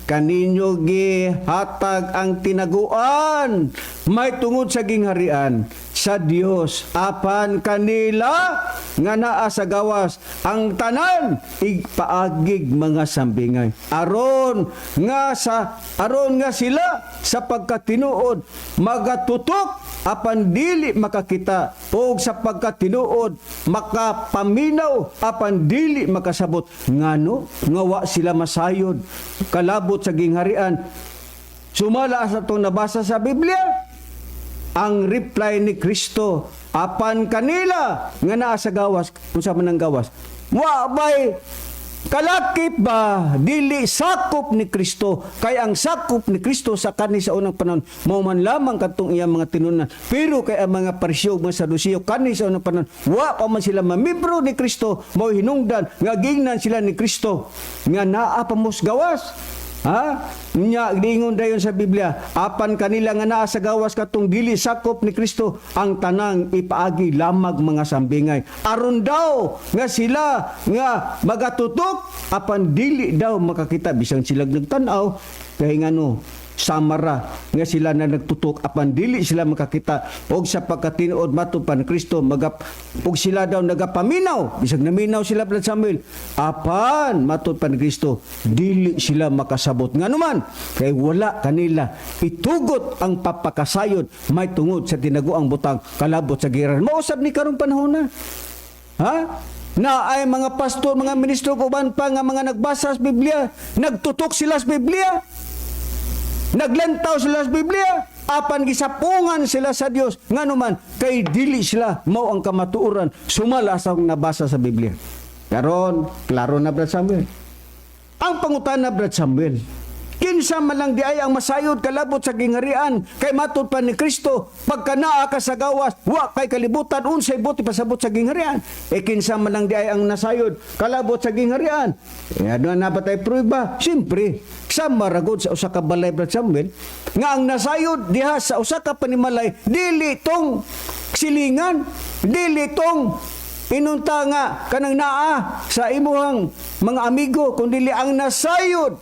kaninyo gihatag ang tinaguan may tungod sa gingharian sa Dios, apan kanila nga naa sa gawas ang tanan igpaagig mga sambingay aron nga sila sa pagkatinuod magatutok apan dili makakita ug sa pagkatinuod makapaminaw apan dili makasabot. Ngano nga wa sila masayod kalabot sa gingharian. Sumala sa itong nabasa sa Biblia, ang reply ni Kristo, apan kanila nga naa sa gawas, unsa man ang gawas, wa bay kalakip ba dili sakop ni Kristo, kay ang sakop ni Kristo sa kani sa unang panahon mao man lamang kadtong iyang mga tinunan. Pero kay ang mga Pariseo mga Saduceo kani sa unang panahon wa pa man sila mamembro ni Kristo, mao hinungdan nga gingnan sila ni Kristo nga naa pa mos gawas. Nya giingon dayon sa Biblia, apan kanila nga naa sa gawas katong dili sakop ni Kristo ang tanang ipaagi lamag mga sambingay. Aron daw nga sila nga magatutok apan dili daw makakita bisang sila nagtan-aw kay ngano samara nga sila na nagtutok apan dili sila makakita og sa pagkatinuod matud pa ni Kristo og sila daw nagapaminaw bisag naminaw sila Brad Samuel apan matud pa ni Kristo dili sila makasabot nganuman kay wala kanila itugot ang papakasayod may tungod sa tinaguang butang kalabot sa giran. Mausab ni karong panahon na ay mga pastor, mga ministro kuban pa nga mga nagbasa sa Biblia, nagtutok sila sa Biblia, naglantaw sila sa Biblia, apan gisapungan sila sa Dios nganuman kay dili sila mao ang kamatuoran sumala sa nabasa sa Biblia. Karon klaro na Brad Samuel. Ang pangutana Brad Samuel, kinsa man lang di ay ang masayod kalabot sa gingharian kay matud pa ni Kristo pagka naa ka sa gawas wa kay kalibutan unsay buti pasabot sa gingharian. Kinsa man lang di ay ang nasayod kalabot sa gingharian. Ano na ba tay prueba? Siyempre sa maragod sa usa ka balay Brad Samuel nga ang nasayod diha sa usa ka panimalay dili tong silingan, dili tong inunta nga kanang naa sa imuhang mga amigo kundi ang nasayod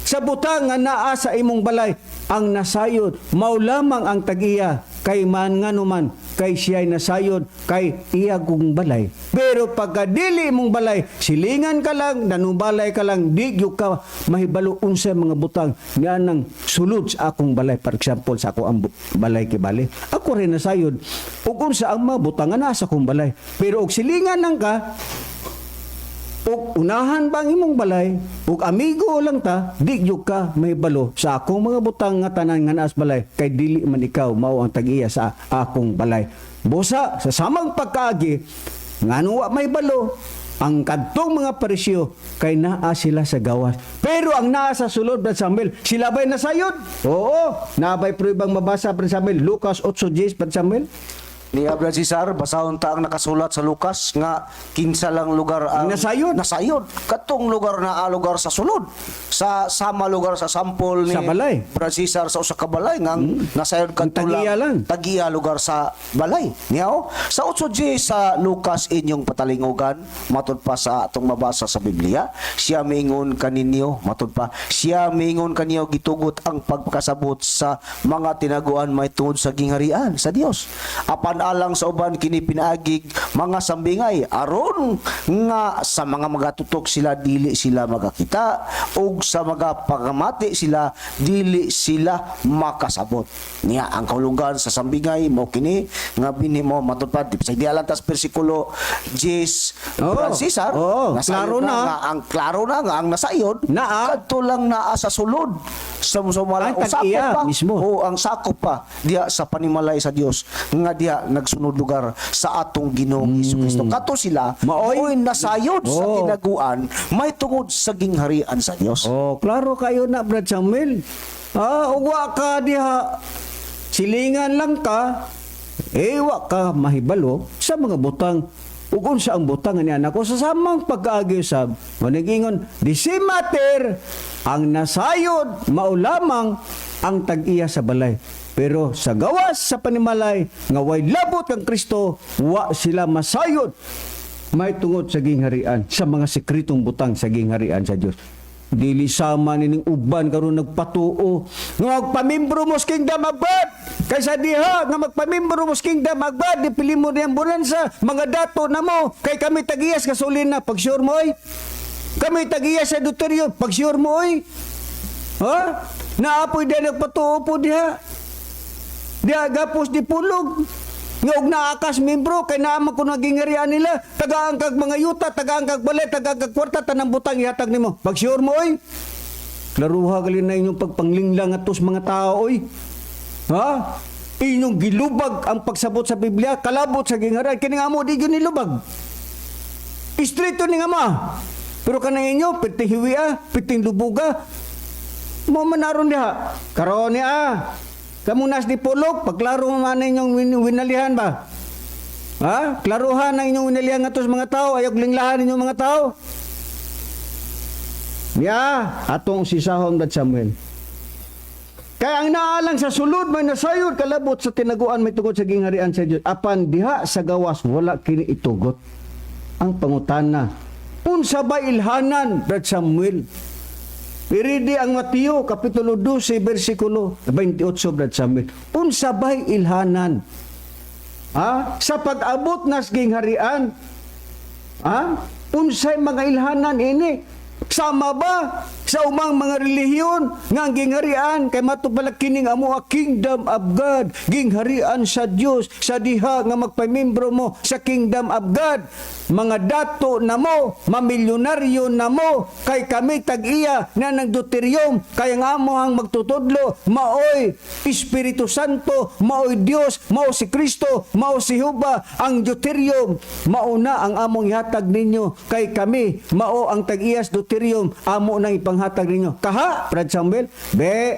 sa butang nga naa sa imong balay. Ang nasayod mao lamang ang tag-iya kay man nganuman kay siya'y nasayod kay iya kong balay. Pero pagka dili mong balay silingan ka lang, nanubalay ka lang, di gyud ka mahibalo unsay mga butang nga nang sulod sa akong balay. For example sa ako ang balay kibali, ako rin nasayod ug unsa ang mga butang nga nasa akong balay. Pero og silingan nang ka ug unahan bang imong balay ug amigo lang ta, di gyud ka mahibalo sa akong mga butang nga tanan nga naas balay kay dili man ikaw mao ang tag-iya sa akong balay. Busa sa samang pagkaagi ngano wa mahibalo ang kadtong mga Pariseo kay naa sila sa gawas. Pero ang naa sa sulod Brad Samuel, sila ba'y nasayod? Oo, nabay pruebang mabasa Brad Samuel, Lucas 8:10 Brad Samuel. Ni Brad Cesar, basahon ta ang nakasulat sa Lucas nga kinsa lang lugar ang nasayod. Katong lugar na lugar sa sulod. Sa sama lugar sa sampol ni sa balay. Brad Cesar sa usa ka balay nga nasayod lang. Tagiya lugar sa balay. Niyaw, sa 8:10 sa Lucas inyong patalingugan, matud pa sa atong mabasa sa Biblia, siya miingon kaninyo, matud pa, siya miingon kaniyo gitugot ang pagpakasabot sa mga tinaguan may tungod sa gingharian sa Dios. Apan apan alang sa uban kini pinaagig mga sambingay aron nga sa mga magatutok sila dili sila magakita ug sa mga pagamati sila dili sila makasabot niya ang kahulugan sa sambingay mo kini nga binhi mo matupad sa dialantas bersikulo 10 Cesar klaro na. klaro na nga ang nasayod kadto lang naa sa sulod sa wala Ang tag-iya pa mismo. ang sakop pa diha sa panimalay sa Dios nga diha nagsunod lugar sa atong Ginoong Hesukristo kadto sila maoy nasayod sa kinaguan may tungod sa gingharian sa Dios. Klaro kayo na, Brad Samuel. Uwa ka diha, silingan lang ka, wa ka mahibalo sa mga butang ug unsa ang butang ni anak ko sa samang pag-aagi usab manigingon di si mater ang nasayod mao lamang ang tag-iya sa balay pero sa gawas sa panimalay nga way labot kang Kristo wa sila masayod may tungod sa gingharian sa mga sekretong butang sa gingharian sa Dios. Dili sama nining uban karon nagpatuo nga magpamimbro mo sa Kingdom of God kaysa diha nga magpamimbro mo sa Kingdom of God dipili mo niyang bonanza mga dato na mo kay kami tagiyas kasulin na pag sure mo oy kami tagiyas sa dotoryo pag sure mo oy naapoy din nagpatuo po diha gapos di pulog nga og naakas membro kay naamang kun nagingarian nila tagaan kag mga yuta tagaan kag balay tagaan kag kwarta tanang butang ihatag nimo pag sure mo oy klaruha gali na inyong pagpanglinglang atos mga tao oy inyong gilubag ang pagsabot sa Biblia kalabot sa gingarian kini nga mo di gyud nilubag istrito ni nga ma pero kanang inyo piting hiwia piting lubuga mo manaron diha karon niya kamunas di pulog, pagklaro man inyong winalihan ba? Klaruhan ang inyong winalihan nga tos mga tao, ayog linglahan inyong mga tao. Atong sisahon Brad Samuel. Kaya ang naalang sa sulod may nasayod kalabot sa tinaguan may tungod sa gingharian sa Dios. Apan diha sa gawas wala kini itugot. Ang pangutana, unsa ba ilhanan Brad Samuel? Iridi ang Mateo, Kapitulo 12, versikulo 28, Brad Samuel. Unsa ba'y ilhanan? Sa pag-abot nas gingharian? Unsay mga ilhanan ini? Sama ba sa umang mga relihiyon nga ang gingharian kay matupalak kining amo a Kingdom of God, gingharian sa Dios sa diha nga magpamimbro mo sa Kingdom of God. Mga dato na mo, mamilyonaryo na mo, kay kami tag-iya na nagdoterium, kay nga amo ang magtutudlo, maoy Espiritu Santo, maoy Dios, mao si Kristo, mao si Jehova, ang doterium, mauna ang among ihatag ninyo, kay kami, mao ang tag-iyas doterium, amo nang ipanghatag ninyo. Kaha, Brad Samuel,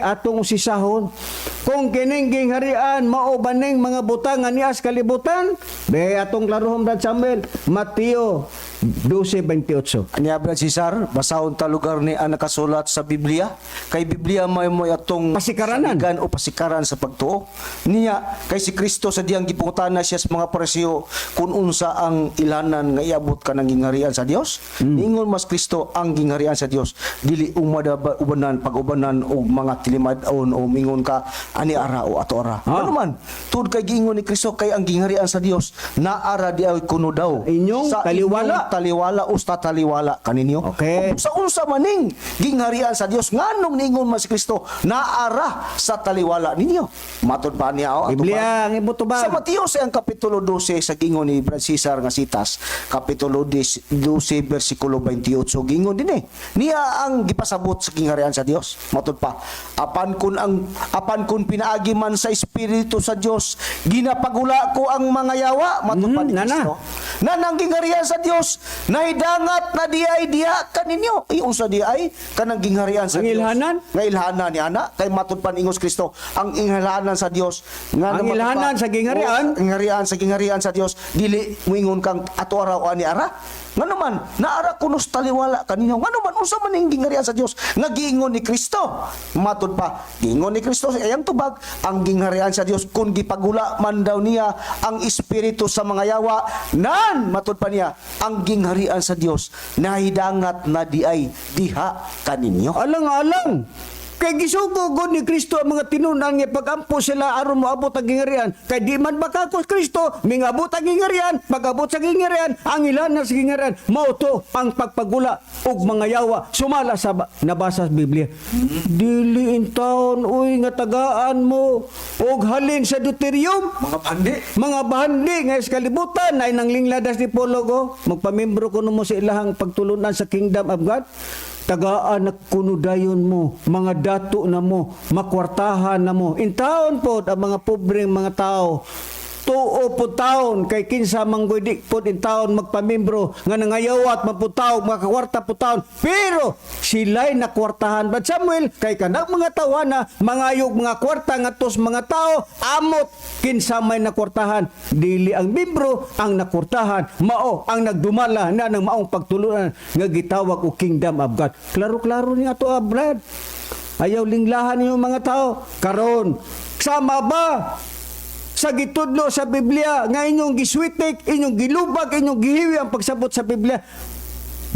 atong sisahon, kung kining gingharian, mao baning mga butang nga nias kalibutan, atong klarohon Brad Samuel, Mateo 12:28. Anya Brad Cesar, basahon ta lugar ni ang nakasulat sa Biblia. Kay Biblia may mo atong pasikaranan saligan o pasikaran sa pagtuo. Niya kay si Kristo sa diyang gipungutana siya sa mga Pariseo kung unsa ang ilanan nga iabot ka ng gingharian sa Dios. Ingon mas Kristo ang gingharian sa Dios dili umadan pag-ubanan og mga tilimad-on o mingon ka ani ara o ato ara. Ano man tud kay giingon ni Kristo kay ang gingharian sa Dios naara di ay kuno daw inyong sa taliwala taliwala usta taliwala kaninyo. Okay. Sa unsa maning gingharian sa Dios nganong ningon man si Kristo naara sa taliwala ninyo. Matud pa niya Biblia ang ibutubag. sa Mateo sa ang kapitulo 12 sa gingon ni Brad Cesar nga sitas kapitulo 12 bersikulo 28 gingon din niya ang gipasabot sa gingharian sa Dios. Matud pa apan kun pinaagi man sa Espiritu sa Dios ginapagula ko ang mga yawa matud pa ni Kristo. Nanang gingharian sa Dios nahidangat na diay diha kaninyo unsa diay kanang gingharian sa Dios ilhanan? Nga ilhanan ni ana kay matud pa ni Kristo ang ilhanan sa Dios nga ang ilhanan sa gingharian gingharian sa Dios dili moingon kang ato ara o ani ara ngano man naara kunos taliwala kaninyo ngano man unsa man ning gingharian sa Dios nga giingon ni Kristo matud pa giingon ni Kristo ayang tubag ang gingharian sa Dios kun gipagula man daw niya ang espiritu sa mga yawa nan matud pa niya ang gingharian sa Dios nahidangat na diay diha kaninyo. Alang-alang. Kay gisugo gud ni Kristo ang mga tinunan nga pagampo sila aron moabot ang gingarian. Kay di man makakos Kristo, mingabot ang gingarian, pag-abot sa gingarian, ang ilan na sa gingarian, mao to ang pagpagula og mga yawa sumala sa nabasa sa Biblia. Dili in taon uy nga tagaan mo og halin sa deuterium. Mga bandi nga sa kalibutan ay nang lingladas ni Pologo, magpamembro kuno mo sa ilahang pagtulunan sa Kingdom of God. Tagaan na kunudayon mo, mga dato na mo, makwartahan na mo. In taon po, ang mga pobreng mga tao, tuo po taon, kay kinsa manggoydik po in taon magpamimbro, nga nangayawat, maputaw, makakwarta po taon. Pero, sila'y nakwartahan. But Samuel, kay kanang mga tawana, mangayog mga kwarta nga tos mga tao, amot, kinsa may nakwartahan. Dili ang membro ang nakwartahan, mao ang nagdumala na ng maong pagtulunan nga gitawag o Kingdom of God. Klaro-klaro niya to, Brad. Ayaw linglahan niyo mga tao. Karon, sama ba sa gitudlo sa Biblia nga inyong giswitik, inyong gilubag, inyong gihiwi ang pagsabot sa Biblia?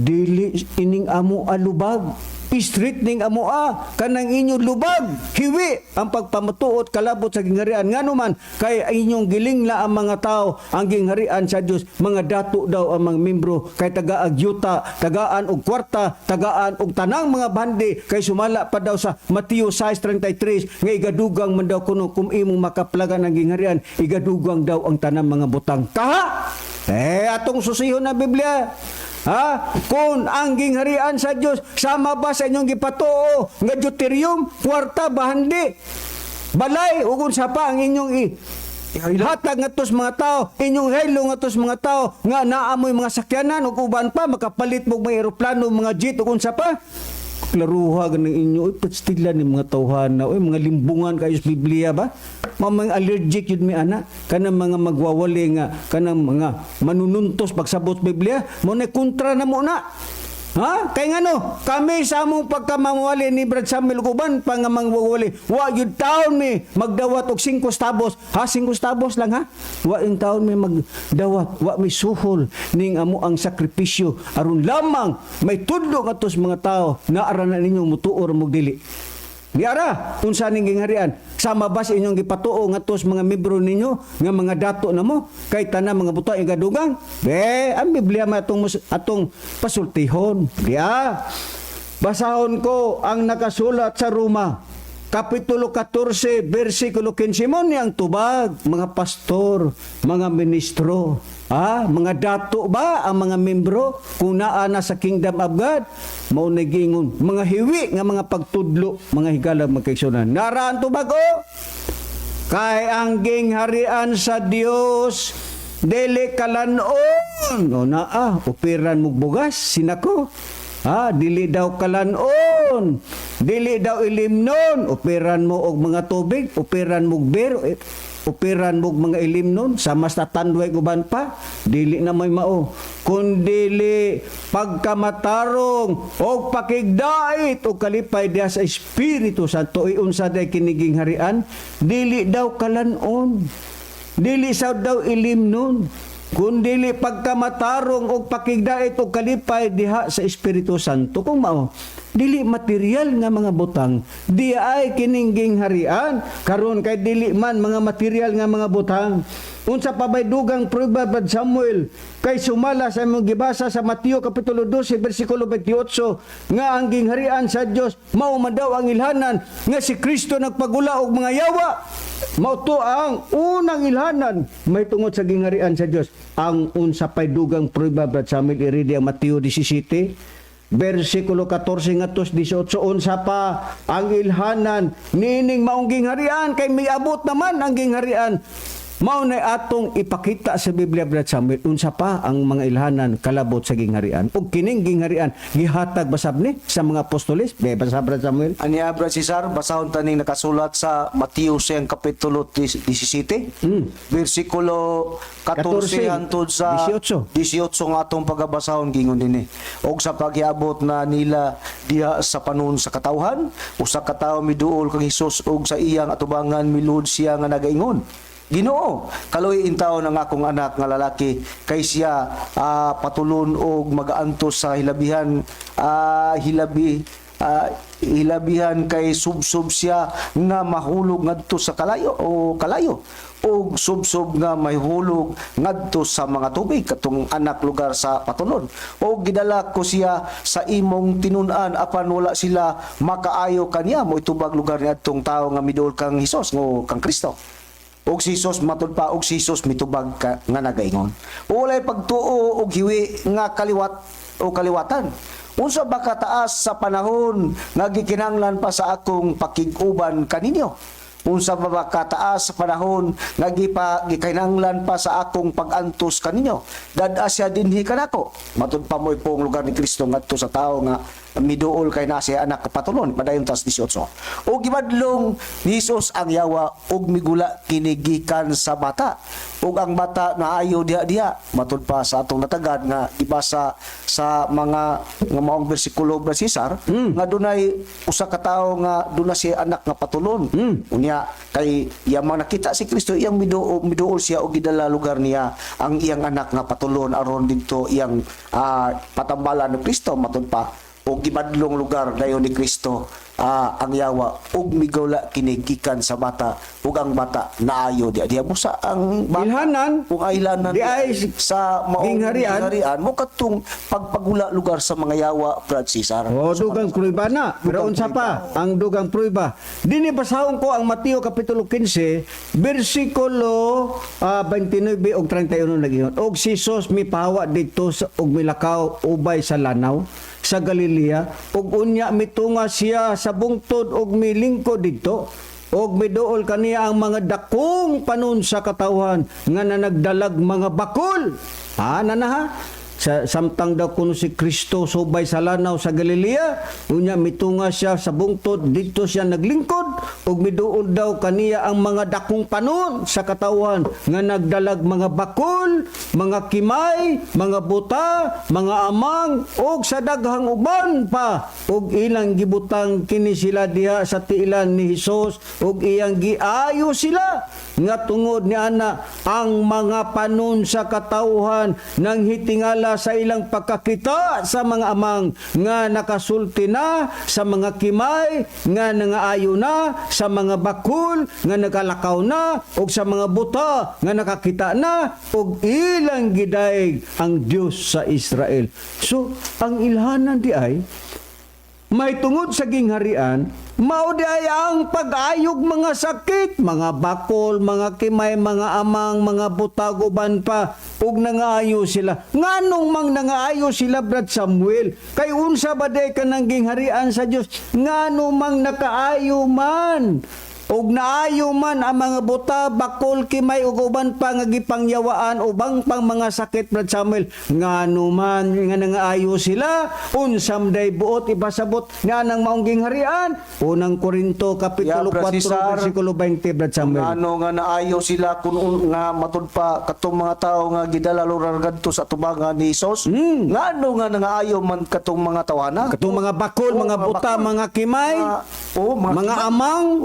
Dili ining amo alubag. Street ning amo kanang inyong lubag, hiwi ang pagpamatuot kalabot sa gingharian. Nganuman kay inyong gilingla ang mga tao ang gingharian sa Dios. Mga dato daw ang mga membro kay taga-ag yuta, tagaan og kwarta, tagaan og tanang mga bandi kay sumala pa daw sa Mateo 6:33 nga igadugang man daw kuno kung imong makaplagan ang gingharian, igadugang daw ang tanang mga butang. Kaha? Atong susihon na Biblia. Kung ang gingharian sa Dios sama ba sa inyong gipatuo nga deuterium, kwarta, bahandi, balay, ug unsa pa ang inyong hatag nga tos mga tao, inyong haylo nga tos mga tao nga naamoy mga sakyanan ug uban pa makapalit mo mga eroplano, mga jet ug unsa pa? Klaruha ganang inyo patstilan ni mga tawhana mga limbungan kayo sa Biblia ba? Mga allergic yun mi ana kanang mga magwawali nga kanang mga manununtos pagsabot Biblia mo na kontra na mo na. Kay ngano kami sa among pagkamamawali ni Brad Samuel Guban pa nga mangwawali wa yun taon mi magdawat og 5 stabos 5 stabos lang wa yung taon mi magdawat wa mi suhol ning amo ang sakripisyo aron lamang may tudlo katos mga tao na aranan ninyo mutuor mo dili. Diara, unsa ning gingharian? Sama ba sa inyong gipatuo nga tos mga membro ninyo nga mga dato na mo kay tanan mga buta igadugang? Ang Biblia atong pasultihon. Basahon ko ang nakasulat sa Roma Kapitulo 14, versikulo 15 mo niyang tubag, mga pastor, mga ministro, mga dato ba ang mga membro kung naana sa Kingdom of God? Mao nagingon, mga hiwi nga mga pagtudlo, mga higala magkaigsunan. Naraan tubag kay ang gingharian sa Dios dili kalanon. Operan mo bugas, sinako. Dili daw kalanon, dili daw ilimnon, operan mo og mga tubig, operan mo bero, operan mo mga ilimnon, sama sa tanduay guban pa, dili na may mao. Kundili pagkamatarong o pakigdait o kalipay diha sa Espiritu Santo, unsa day kiniging harian, dili daw kalanon, dili sa daw ilimnon, kundili pagkamatarong o pakigdait o kalipay diha sa Espiritu Santo. Kung mao, dili material nga mga butang, di ay kiningging harian, karon kay dili man mga material nga mga butang. Unsa pa bay dugang prueba Brad Samuel kay sumala sa imong gibasa sa Mateo Kapitulo 12 versikulo 28 nga ang gingharian sa Dios mao man daw ang ilhanan nga si Kristo nagpagula og mga yawa. Mao to ang unang ilhanan may tungod sa gingharian sa Dios. Ang unsa pay dugang prueba Brad Samuel iridi ang Mateo 17 versikulo 14 ngadto 18 unsa pa ang ilhanan nining maong gingharian kay miabot naman ang gingharian. Mao na atong ipakita sa Biblia Brad Samuel unsa pa ang mga ilhanan kalabot sa gingharian ug kining gingharian gihatag basab ni sa mga apostoles. Basa Brad Samuel Ani Brad Cesar, basahon taning nakasulat sa Mateo 10 kapitulo 17 versikulo 14 hangtod sa 18 nga atong pagabasahon gingon dinhi. Og sa paghiabot na nila diha sa panon sa katawhan, usa ka tawo miduol kang Hesus og sa iyang atubangan milud siya nga nagaingon, Ginoo, kaloy intaw ng akong anak nga lalaki kay siya patulon og mag-antos sa hilabihan hilabi hilabihan kay subsob siya nga mahulog ngadto sa kalayo o subsob nga mahulog ngadto sa mga tubig katong anak lugar sa patulon o gidala ko siya sa imong tinun-an apan wala sila makaayo kaniya mo itubag lugar ni adtong tawo nga midol kang Hesus ngo kang Kristo. Og si Jesus matud pa og si Jesus mitubag ka, nga nagaingon. Walay pagtuo og hiwi nga kaliwat o kaliwatan. Unsa ba kataas sa panahon nga gikinahanglan pa sa akong pakig-uban kaninyo? Unsa ba kataas sa panahon nga gikinahanglan pa sa akong pag-antos kaninyo? Dad-a siya dinhi kanako. Matud pa mo'y pong lugar ni Kristo ngadto sa tawo nga miduol kay na siya anak kapatulon padayon tas 18. O gibadlong ni Jesus ang yawa og migula kinigikan sa bata. Ug ang bata naayo diha matud pa sa atong natagad nga gibasa sa mga nga maong bersikulo ba Cesar nga dunay usa ka tawo nga duna siya anak nga patulon. Unya kay yaman nakita si Kristo iyang miduol siya og gidala lugar niya ang iyang anak nga patulon aron didto iyang patambalan ni Kristo matud pa o gibadlong lugar dayon ni Kristo ang yawa ug migawla kinigikan sa bata ug ang bata naayo diha busa ang bata Ilhanan, ug ailanan di ay sa maong gingharian. mo katong pagpagula lugar sa mga yawa Brad Cesar. O dugang pruiba na. Pero unsa pa ang dugang pruiba? Dini basahon ko ang Mateo kapitulo 15, bersikulo 29 ug 31 nagingon. Og si Jesus mipahawa didto og milakaw ubay sa lanaw sa Galilea ug unya mitunga siya sa bungtod ug milingkod didto og miduol kaniya ang mga dakong panon sa katawhan nga nanagdalag mga bakol. Nanaha samtang daw kuno si Kristo subay sa lanaw sa Galilea unya mitunga siya sa bungtod didto siya naglingkod ug miduol daw kaniya ang mga dakong panon sa katawhan nga nagdalag mga bakol, mga kimay, mga buta, mga amang ug sa daghang uban pa ug ilang gibutang kini sila diha sa tiilan ni Hesus ug iyang giayo sila nga tungod ni ana ang mga panon sa katawhan nang hitingala sa ilang pagkakita sa mga amang nga nakasulti na sa mga kimay nga nangaayo na sa mga bakul nga nagalakaw na ug sa mga buta nga nakakita na ug ilang gidayeg ang Dios sa Israel. So ang ilhanan di ay may tungod sa gingharian, mao di ay ang pag-ayog mga sakit, mga bakol, mga kimay, mga amang, mga butag, uban pa, ug nangaayo sila. Nganong mang nangaayo sila, Brad Samuel? Kay unsa ba day ka ng gingharian sa Dios? Nganong mang nakaayo man? ug naayo man ang mga buta, bakol, kimay ug uban pa nga gipangyawaan ubang pang mga sakit Brad Samuel ngano man nga nangaayo sila unsam day buot ipasabot nga nang maong gingharian unang Korinto kapitulo 4 bersikulo 20 Brad Samuel ngano nga naayo sila kun nga matud pa katong mga tawo nga gidala lugar kadto sa tubangan ni Hesus ngano nga nangaayo man katong mga tawana katong mga bakol, mga buta, mga kimay, mga amang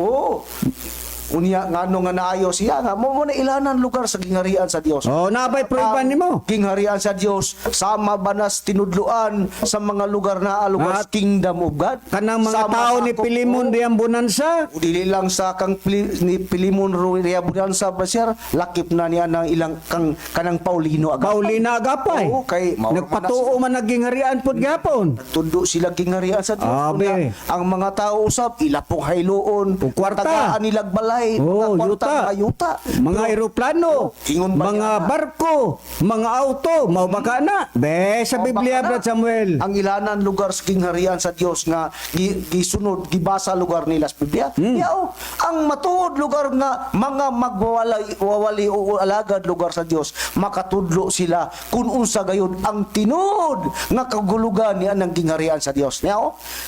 unya ngano nga naayo siya nga mo na ilanan lugar sa gingharian sa Dios. Nabay proban nimo. Gingharian sa Dios sama banas tinudluan sa mga lugar na lugar kingdom of God. Kanang mga tao ni Pilimon riyang bonansa. Dili lang sa kang ni Pilimon riyang bonansa ba sir lakip na niya ng ilang kanang Paulino agapay. Paulina agapay. Kay nagpatuo man nagingharian pud gapon. Tundo sila gingharian sa Dios. Ang mga tao usab ila pong hayloon kwarta nilag balay yuta. Mga eroplano, mga barko, mga auto, mao baka na. Sa Biblia Brad Samuel. Ang ilanan lugar sa gingharian sa Dios nga gisunod gibasa lugar nila sa Biblia. Ang matuod lugar nga mga magwawali o alagad lugar sa Dios makatudlo sila kun unsa gayud ang tinud nga kagulugan niya ng gingharian sa Dios.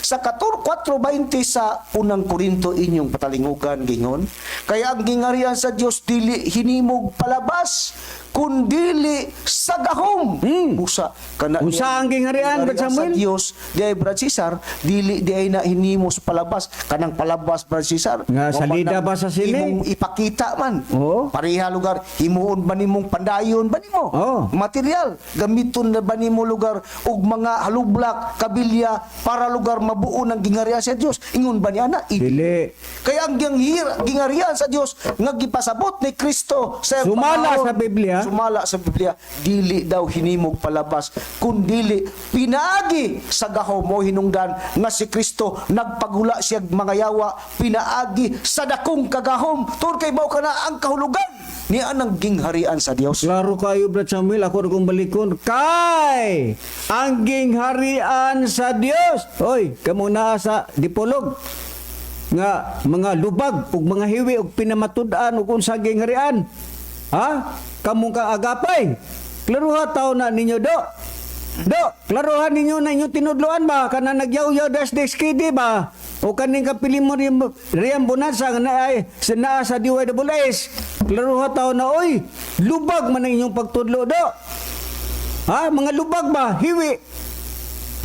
Sa 4:20 sa unang Korinto inyong patalingugan gingon kaya ang gingharian sa Dios dili hinimog palabas kundili sa gahom. Busa kana Unsa ang gingharian, Brad Samuel? sa Dios, di ay Brad Cesar, di ay na hinimo sa palabas, kanang palabas Brad Cesar. Nga salida ba sa sine? Imong ipakita man. Oo. Pareha lugar, himuon ba nimong pandayon ba nimo? Oo. Material, gamiton na ba nimo lugar ug mga halublak, kabilya para lugar mabuo ng gingharian sa Dios. Ingon ba niya na? Dili. Kaya ang gingharian sa Dios nga gipasabot ni Kristo sa Sumala panahon- sa Biblia. Sumala sa Biblia, dili daw hinimog palabas, kundi pinaagi sa gahom mo hinungdan nga si Kristo nagpagula siya mga yawa, pinaagi sa dakong kagahom. Tur kay mao kana ang kahulugan ni anang gingharian sa Dios. Klaro kayo, Brad Samuel, ako kong balikon. Kay ang gingharian sa Dios. Oy, kamo naa sa dipolog nga mga lubag ug mga hiwi ug pinamatud-an ug unsa gingharian. Ha? Kamong kang agapay. Klaruha taw na ninyo do. Do, klaruhan ninyo na inyong tinudloan ba kana nagyaw-yaw das deskidi ba? O kaning kapili mo riyang bonansa nga na ay sa sa DYWS. Klaruha taw na oy, lubag man ang inyong pagtudlo do. Ha, mga lubag ba? Hiwi.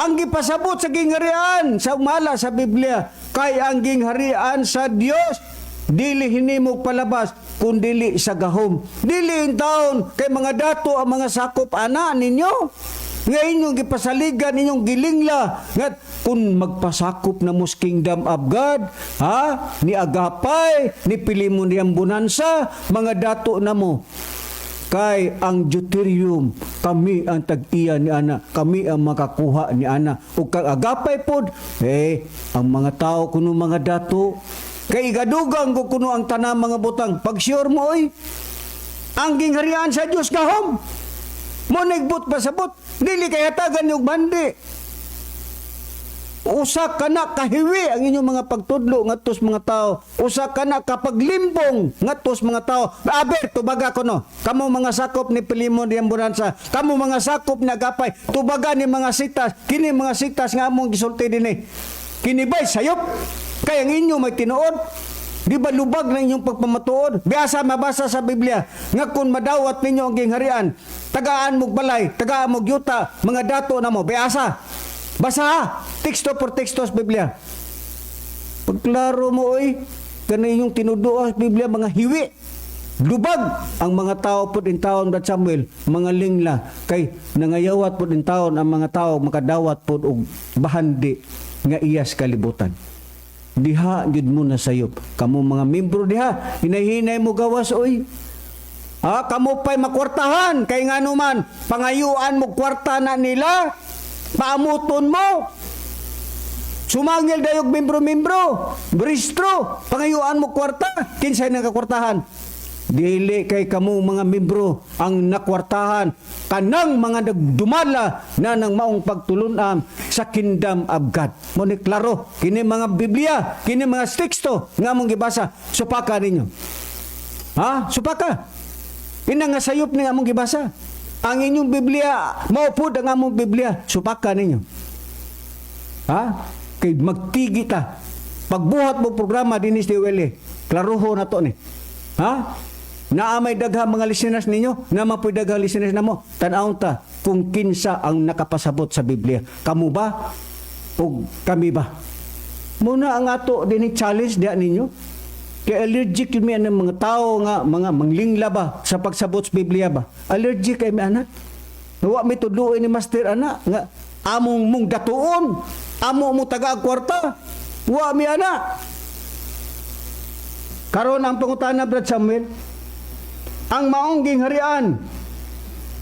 Ang gipasabot sa gingharian sa umala sa Biblia kay ang gingharian sa Dios dili hinimog palabas kundili sa gahom. Dili in taon kay mga dato ang mga sakop ana ninyo. Nga inyong gipasaligan, inyong gilingla nga kung magpasakop na mos kingdom of God, ha? Ni agapay, ni pilimon niyang bonansa, mga dato na mo. Kay ang deuterium, kami ang tag-iya ni ana, kami ang makakuha ni ana. Ug kang agapay pod, ang mga tao kuno mga dato, kay igadugang ko kuno ang tanang mga butang. Pag sure mo oy, ang gingharian sa Dios gahom. Mo nagbut pasabot, dili kay hatagan yung bandi. Usa ka na kahiwi ang inyong mga pagtudlo ngadtos mga tao. Usa ka na kapaglimbong ngadtos mga tao. Aber tubaga ko no. Kamo mga sakop ni Pilimon di Amburansa, kamo mga sakop ni Agapay, tubaga ni mga sitas, kini mga sitas nga among gisulti dinhi. Kini bay sayop. Kay ang inyo may tinuod. Di ba lubag na inyong pagpamatuod? Biasa mabasa sa Biblia nga kung madawat ninyo ang gingharian, tagaan mog balay, tagaan mog yuta, mga dato na mo, biasa. Basa ha, teksto por teksto sa Biblia. Pagklaro mo oy, kanang inyong tinuduo sa Biblia mga hiwi. Lubag ang mga tao po din taon, Brad Samuel, mga lingla, kay nangayawat po din taon ang mga tao makadawat po og bahandi nga iyas kalibutan. Diha gid mo na sayop. Kamo mga membro diha, hinahinay mo gawas oy. Ha, kamo pa'y makwartahan kay ngano man pangayuan mo kwarta na nila. Paamuton mo. Sumangil dayog membro-membro, bristro, pangayuan mo kwarta, kinsay nang kakwartahan. Dili kay kamo mga membro ang nakwartahan kanang mga nagdumala na nang maong pagtulunan sa kingdom of God. Mo ni klaro kini mga Biblia, kini mga teksto nga among gibasa, supaka ninyo. Ha? Supaka. Ina nga sayop ni among gibasa. Ang inyong Biblia, maupod ang among Biblia, supaka ninyo. Ha? Kay magtigi ta. Pagbuhat mo programa dinis di Wele, klaruho na to ni. Ha? Naamay dagha mga listeners ninyo, naman po dagha listeners na mo. Tanawon ta kung kinsa ang nakapasabot sa Biblia. Kamu ba? O kami ba? Muna ang ato din challenge diha ninyo. Kaya allergic yun may mga tao nga, mga manglingla ba sa pagsabot sa Biblia ba? Allergic kay may anak. Nawa may tudluin ni Master anak nga among mong datuon, amo mo taga-kwarta. Wa mi anak. Karon ang pangutana, Brad Samuel, ang maong gingharian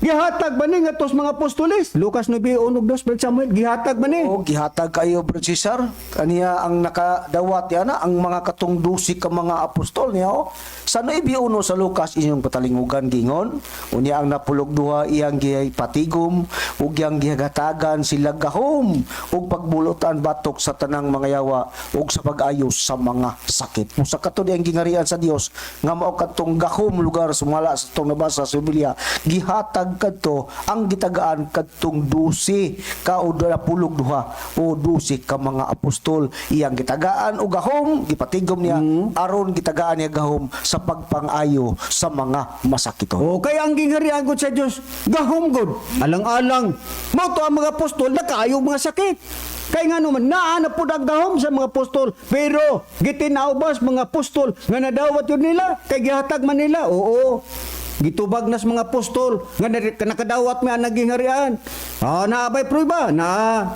gihatag ba ni ngadtos mga apostoles? Lucas 9:1-2, Brad Samuel, gihatag ba ni? O gihatag kayo Brad Cesar, kaniya ang nakadawat yana ang mga katungdusi ka mga apostol niya o. Sa 9:1 sa Lucas inyong patalingugan gingon, unya ang napulog duha iyang giyay patigom ug iyang gihagatagan sila gahom ug pagbulotan batok sa tanang mga yawa ug sa pag-ayos sa mga sakit. Usa kato ang gingharian sa Dios nga mao kadtong gahom lugar sumala sa tong nabasa sa Biblia, gihatag usab kadto ang gitagaan kadtong 12 ka o 12 o 12 ka mga apostol. Iyang gitagaan og gahom, gipatigom niya aron gitagaan niya gahom sa pagpangayo sa mga masakiton. O kay ang gingharian gud sa Dios gahom gud. Alang-alang mao to ang mga apostol nakaayo mga sakit. Kay nga naman naa na pud ang gahom sa mga apostol, pero gitinaubas mga apostol nga nadawat yun nila kay gihatag man nila. Oo. Gitubag nas mga apostol nga nakadawat mi ang nagingharian. Naabay prueba na.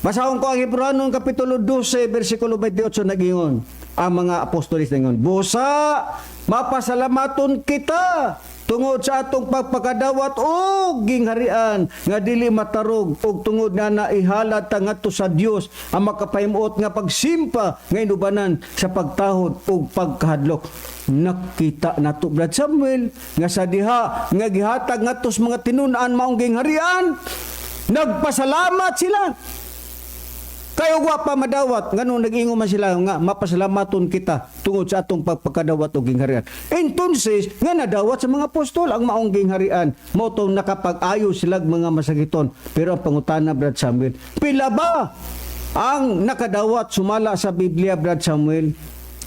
Basahon ko ang Hebreano kapitulo 12 bersikulo 28 nagingon. Ang mga apostolis ningon, busa mapasalamaton kita tungod sa atong pagpakadawat og gingharian nga dili matarog og tungod nga naihalad ta ngadto sa Dios ang makapahimuot nga pagsimpa nga inubanan sa pagtahod og pagkahadlok. Nakita nato Brad Samuel nga sa diha nga gihatag ngadto sa mga tinun-an maong gingharian, nagpasalamat sila. Kayo wa pa madawat, nganong nag-ingon man sila nga mapasalamaton kita tungod sa atong pagpakadawat og gingharian. Entonces, nga nadawat sa mga apostol ang maong gingharian, mao tong nakapag-ayo sila mga masakiton. Pero ang pangutana Brad Samuel, pila ba ang nakadawat sumala sa Biblia Brad Samuel?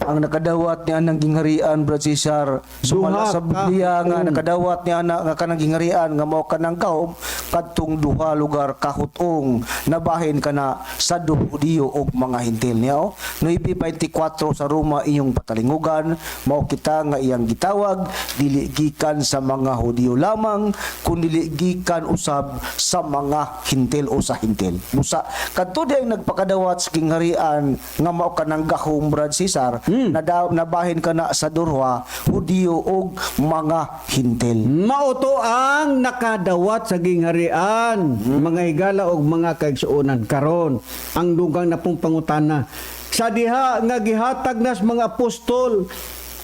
Ang nakadawat niya ng gingharian, Brad Cesar, sumala sa Biblia nga nakadawat niya nga kanang gingharian nga mao kanang gahom kadtong duha lugar kahutong nabahin kana sa Hudiyo og mga Hintil niya. 9:24 sa Roma iyong patalingugan, mao kita nga iyang gitawag dili gikan sa mga Hudiyo lamang kun dili gikan usab sa mga Hintil o sa Hintil. Busa kadto di ang nagpakadawat sa gingharian nga mao kanang gahom Brad Cesar, nabahin ka na sa durwa, Hudiyo og mga Hintil. Mao to ang nakadawat sa gingharian, mga higala og mga kaigsuonan karon. Ang dugang na pong pangutana, sa diha nga gihatag nas mga apostol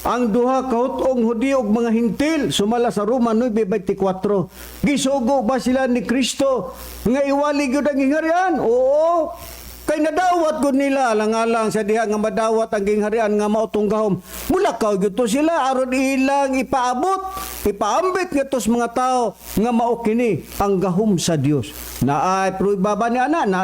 ang duha kahutong Hudiyo ug mga Hintil sumala sa Roma 9:24. Gisugo ba sila ni Kristo nga iwali gyud ang gingharian? Oo. Kay nadawat gud nila alang-alang sa diha nga madawat ang gingharian nga mao tong gahom. Mulakaw gyud to sila aron ilang ipaambit ngadto sa mga tao nga mao kini ang gahom sa Dios. Naay prueba ba ni ana na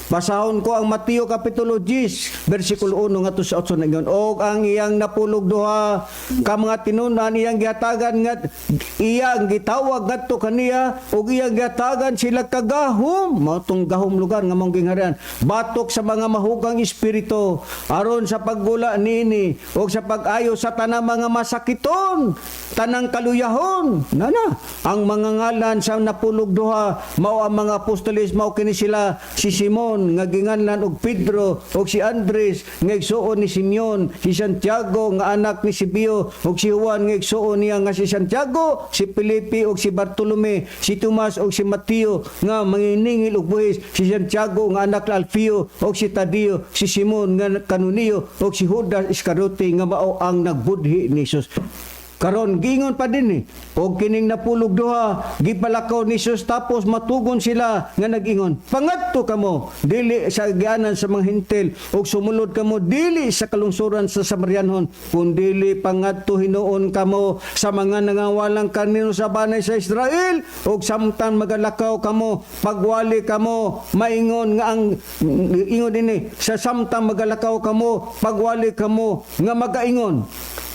basahon ko ang Mateo kapitulo 10 bersikulo 1 ngadto sa 8 ningon. Og ang iyang napulog duha ka mga tinunan iyang gihatagan nga iyang gitawag ngadto kaniya og iyang gihatagan sila kagahom mao tong gahom lugar nga mao gingharian. Batok sa mga mahugang espiritu aron sa paggula nini o sa pag-ayo sa tanang mga masakiton, tanang kaluyahon. Nana, ang mga ngalan sa napulog duha mao ang mga apostolis, mao kini sila si Simon nga ginganlan og Pedro og si Andres nga igsuon ni Simeon, si Santiago nga anak ni Sibio og si Juan nga igsuon niya nga si Santiago, si Felipe og si Bartolome, si Tomas og si Mateo nga manginingil og buhis, si Santiago nga anak ni Alfeo og si Tadeo, si Simon nga kanuniyo og si Judas Iscariote nga mao ang nagbudhi ni Jesus. Karon giingon pa din og kining napulog duha gipalakaw ni Jesus tapos matugon sila nga nag-ingon, pangadto kamo dili sa gianan sa mga Hintil og sumulod kamo dili sa kalungsuran sa Samarianhon kundi pangadto hinuon kamo sa mga nangawalang kanino sa banay sa Israel og samtang magalakaw kamo pagwali kamo maingon nga ang ingon dinhi sa samtang magalakaw kamo pagwali kamo nga magaingon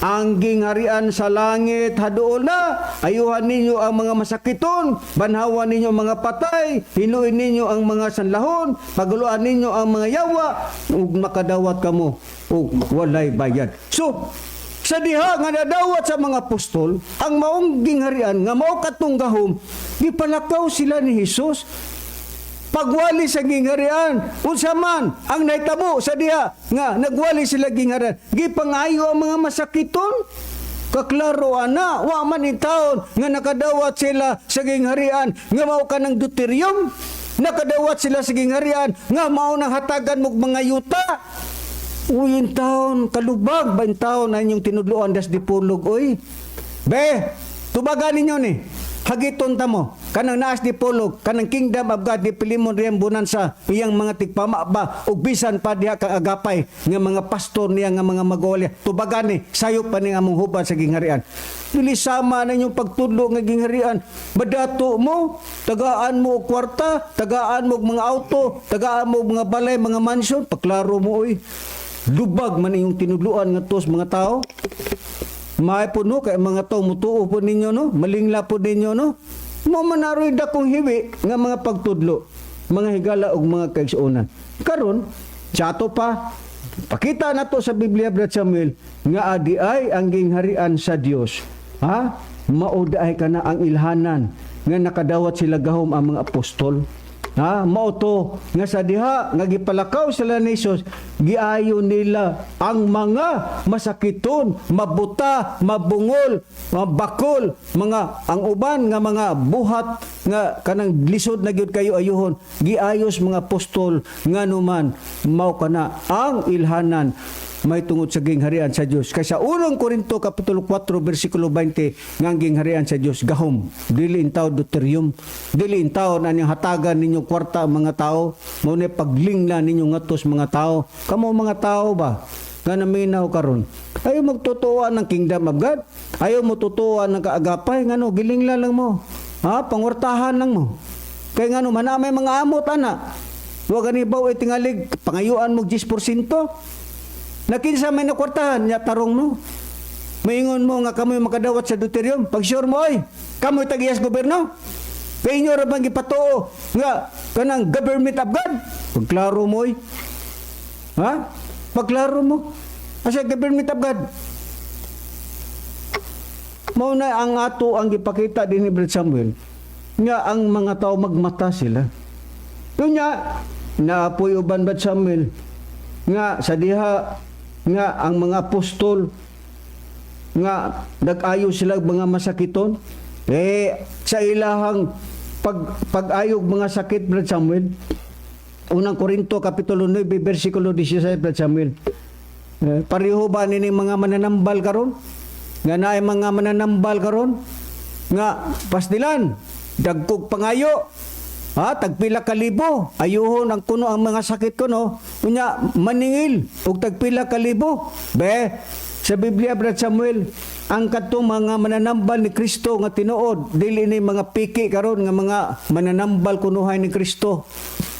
ang gingharian sa langit haduol na. Ayuhan ninyo ang mga masakiton, banhawan ninyo ang mga patay, hinuin ninyo ang mga sanlahon, paguluan ninyo ang mga yawa, ug makadawat kamo ug walay bayad. So, sa diha nga nadawat sa mga apostol, ang maong gingharian nga mao katong gahom, gipalakaw sila ni Jesus. Pagwali sa gingharian, unsa man ang nahitabo sa diha nga nagwali sila gingharian, gipangayo ang mga masakiton. Kaklaro ana, wa man in taon nga nakadawat sila sa gingharian nga mao kanang deuterium, nakadawat sila sa gingharian nga mao nang hatagan mo mga yuta. Uy, in taon kalubag ba in taon na inyong tinudloan das dipulog oy. Be, tubagan ninyo ni. hagiton ta mo kanang naas di pulog kanang kingdom of God di Pilimon riyang bonansa iyang mga tigpama ba ug bisan pa diha kang agapay nga mga pastor niya nga mga magolya tubagani sayo pa ni among hubad sa gingharian dili sama na inyong pagtudlo nga gingharian badato mo tagaan mo og kwarta tagaan mo og mga auto tagaan mo og mga balay mga mansion paklaro mo oy lubag man inyong tinudluan nga tos mga tao. May po no, kaya mga tao mutuo po ninyo no, malingla po ninyo no. Mo manaroy dakong hiwi nga mga pagtudlo, mga higala og mga kaigsuonan. Karon, chato pa, pakita na to sa Biblia, Brad Samuel, nga adi ay ang gingharian sa Dios. Ha? Mauday ka na ang ilhanan nga nakadawat sila gahom ang mga apostol. Ha, mao to nga sa diha nga gipalakaw sila ni Jesus giayo nila ang mga masakiton, mabuta, mabungol, mabakol, mga ang uban nga mga buhat nga kanang lisod na gyud kayo ayuhon giayos mga apostol nganuman mao kana ang ilhanan may tungod sa gingharian sa Dios. Kaysa unang Korinto kapitulo 4 bersikulo 20 nga ang gingharian sa Dios gahom dili intaw deuterium dili intaw na niyang hatagan ninyo kwarta mga tao mao ni paglingla ninyo ngatos mga tao kamo mga tao ba nga naminaw karon ayaw magtutuwa ng kingdom of God ayaw mo tutuwa ng kaagapay ngano gilingla lang mo ha pangwartahan lang mo kay ngano manamay mga amot ana wa gani baw tingalig pangayuan mo 10%. Nakinsa may nakwartahan, niya tarong no. Maingon mo nga kamoy makadawat sa deuterium. Pag sure mo, oy, kamoy tagiyas gobyerno. Kaya inyo rabang ipatoo nga kanang government of God. Pagklaro mo, oy. Ha? Pagklaro mo. Asa government of God. Mao na ang ato ang gipakita din ni Brad Samuel nga ang mga tao magmata sila. Yun nga, naapoy uban Brad Samuel nga sa diha nga ang mga apostol nga nag-ayo sila mga masakiton sa ilahang pag-ayog mga sakit Brad Samuel unang Korinto kapitulo 9 bersikulo 16 Brad Samuel pareho ba nini mga mananambal karon nga naay mga mananambal karon nga pastilan dagkog pangayo ha, tagpila ka libo. Ayuhon ang kuno ang mga sakit ko, no? Kunya, maningil. Ug tagpila ka libo. Be, sa Biblia, Brad Samuel, ang katong mga mananambal ni Kristo nga tinuod, dili ni mga piki karon nga mga mananambal kunuhay ni Kristo.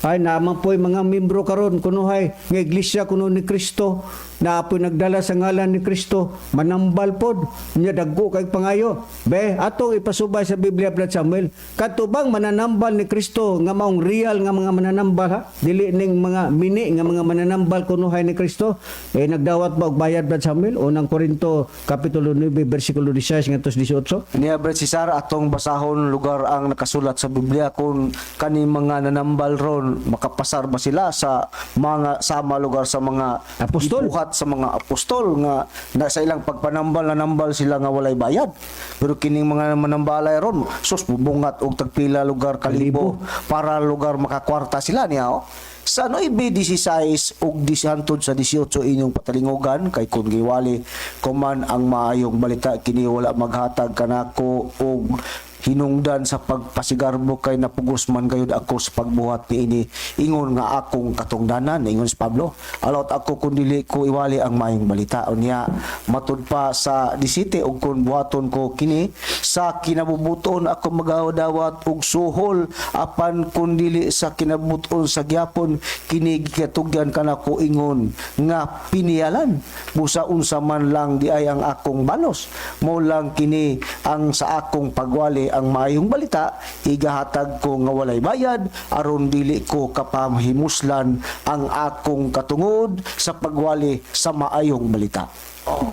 Ay, naman po'y mga membro karon kunuhay nga iglesia kuno ni Kristo. Naapoy nagdala sa ngalan ni Kristo. Manambal pod. Nya dagko kay pangayo. Be, atong ipasubay sa Biblia, Brad Samuel. Katubang mananambal ni Kristo nga maong real nga mga mananambal ha. Dili ning mga mini nga mga mananambal kunuhay ni Kristo. Nagdawat ba og bayad, Brad Samuel? Unang Korinto kapitulo 9 bersikulo 16 ngantos 18. Niya Brad Cesar atong basahon lugar ang nakasulat sa Biblia kung kani mga nanambal ron makapasar ba sila sa mga sama lugar sa mga apostol sa mga apostol nga na sa ilang pagpanambal nanambal sila nga walay bayad pero kining mga manambalay ron sus bubungat og tagpila lugar kalibo para lugar makakwarta sila niya sa 9:16 ug 10 sa 18 inyong patalingogan kay kun giwali kuman ang maayong balita kini wala maghatag kanako og hinungdan sa pagpasigarbo kay napugos man gayud ako sa pagbuhat niini ingon nga akong katungdanan ingon si Pablo alot ako kun dili ko iwali ang maayong balita unya matud pa sa 17 ug kun buhaton ko kini sa kinabubuton ako magawdawat og suhol apan kun dili sa kinabuton sa gyapon kini gikatugyan kanako ingon nga pinialan busa unsa man lang di ay ang akong balos mo lang kini ang sa akong pagwali ang maayong balita igahatag ko nga walay bayad aron dili ko kapamahimuslan ang akong katungod sa pagwali sa maayong balita.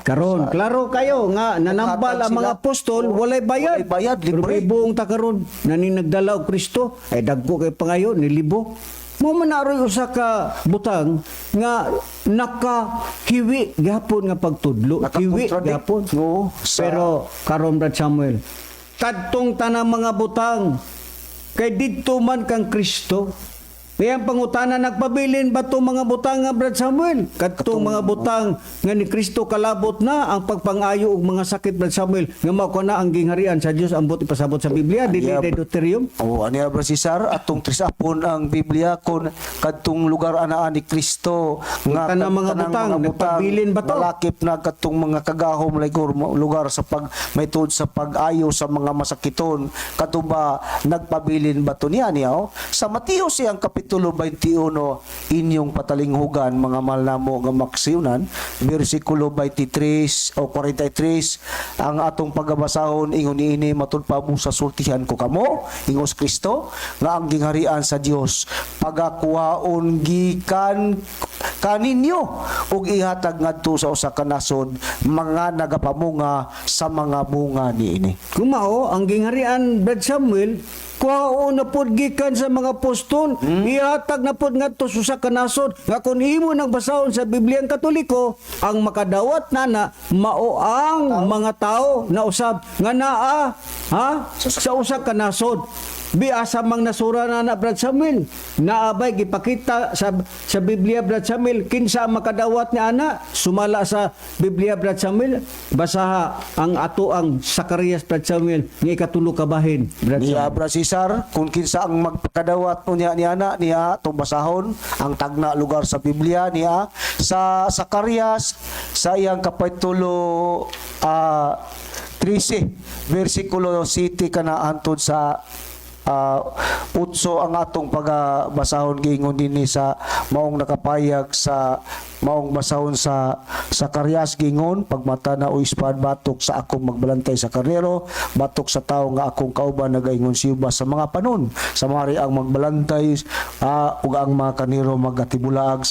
Karon, klaro kayo nga nanambal ang mga apostol walay bayad. Walay bayad, libre. Pero buong ta karon naninagdala og Kristo ay dagko kay pangayo ni libo. Mo manaroy usa ka butang nga nakahiwi gapon nga pagtudlo, hiwi gapon. No, pero karon Brad Samuel kadtong tanang mga butang kay didto man kang Kristo Kaya ang pangutana, nagpabilin ba itong mga butang nga Brad Samuel? Katong mga butang nga ni Kristo kalabot na ang pagpangayo og mga sakit Brad Samuel nga mao na ang gingharian sa Dios ambot ipasabot sa Biblia dili Deuterium. Aniya Brad Cesar, atong trisapon ang Biblia kon kadtong lugar anaa ni Kristo nga Kanang mga butang, nagpabilin ba to? Malakip na kadtong mga kagahom ligor lugar sa maytud sa pag-ayo sa mga masakiton katuba nagpabilin ba to niya sa Mateo siyang kapitulo 21 inyong patalinghugan mga malnamo nga maksiunan bersikulo 23 o 43 ang atong pagbasahon ingon niini matud pa mo sa sultihan ko kamo ingos Kristo nga ang gingharian sa Dios pagakuhaon gikan kaninyo ug ihatag ngadto sa usa ka nasod mga nagapamunga sa mga bunga niini. Kumao ang gingharian Brad Samuel kuhaon na pod gikan sa mga apostol, ihatag na pod ngadto sa usa ka nasod nga kun imo nang basahon sa Bibliang Katoliko ang makadawat nana mao ang mga tao na usab nga naa sa usa ka nasod. Biasa mang nasura na Brad Samuel. Naabay gipakita sa Biblia Brad Samuel kinsa ang makadawat ni ana sumala sa Biblia Brad Samuel basaha ang ato ang Zacarias Brad Samuel nga ikatulo ka bahin Brad Niya Samuel. Brad Cesar kung kinsa ang magpakadawat niya ni ana niya tong basahon ang tagna lugar sa Biblia niya sa Zacarias sa iyang kapitulo 13 versikulo 7 kana antod sa utso ang atong pagbasahon gingon dinhi sa maong nakapayag sa maong basahon sa Zacarias gingon pagmata na o ispad batok sa akong magbalantay sa karnero batok sa tawo nga akong kauban nagaingon siya sa mga panon sa mari ang magbalantay ug ang mga karnero magatibulaag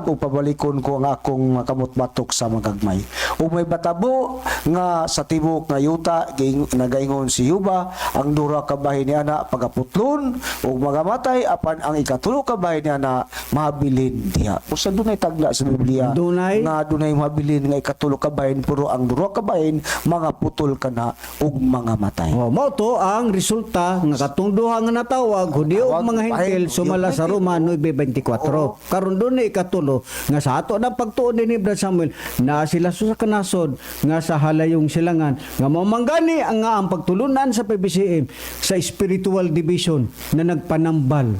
o pabalikon ko ang akong makamot batok sa magagmay ug may batabo nga sa tibok nga yuta nagaingon si Yuba ang dura ka bahin ni ana pagaputlon ug magamatay apan ang ikatulo ka bahin ni ana mabilin diha usa dunay tagla sa Biblia nga dunay mabilin nga ikatulo ka bahin pero ang dura ka bahin mga putol kana ug mga matay. Mao to ang resulta nga katong duha nga natawag Hudiyo ug mga Hentil sumala sa Roma 9:24. Karon dunay ikatulo nga sa ato na pagtuon ni Brad Samuel na sila sa kanasod nga sa halayong silangan nga mao manggani ang pagtulunan sa PBCM sa spiritual division na nagpanambal.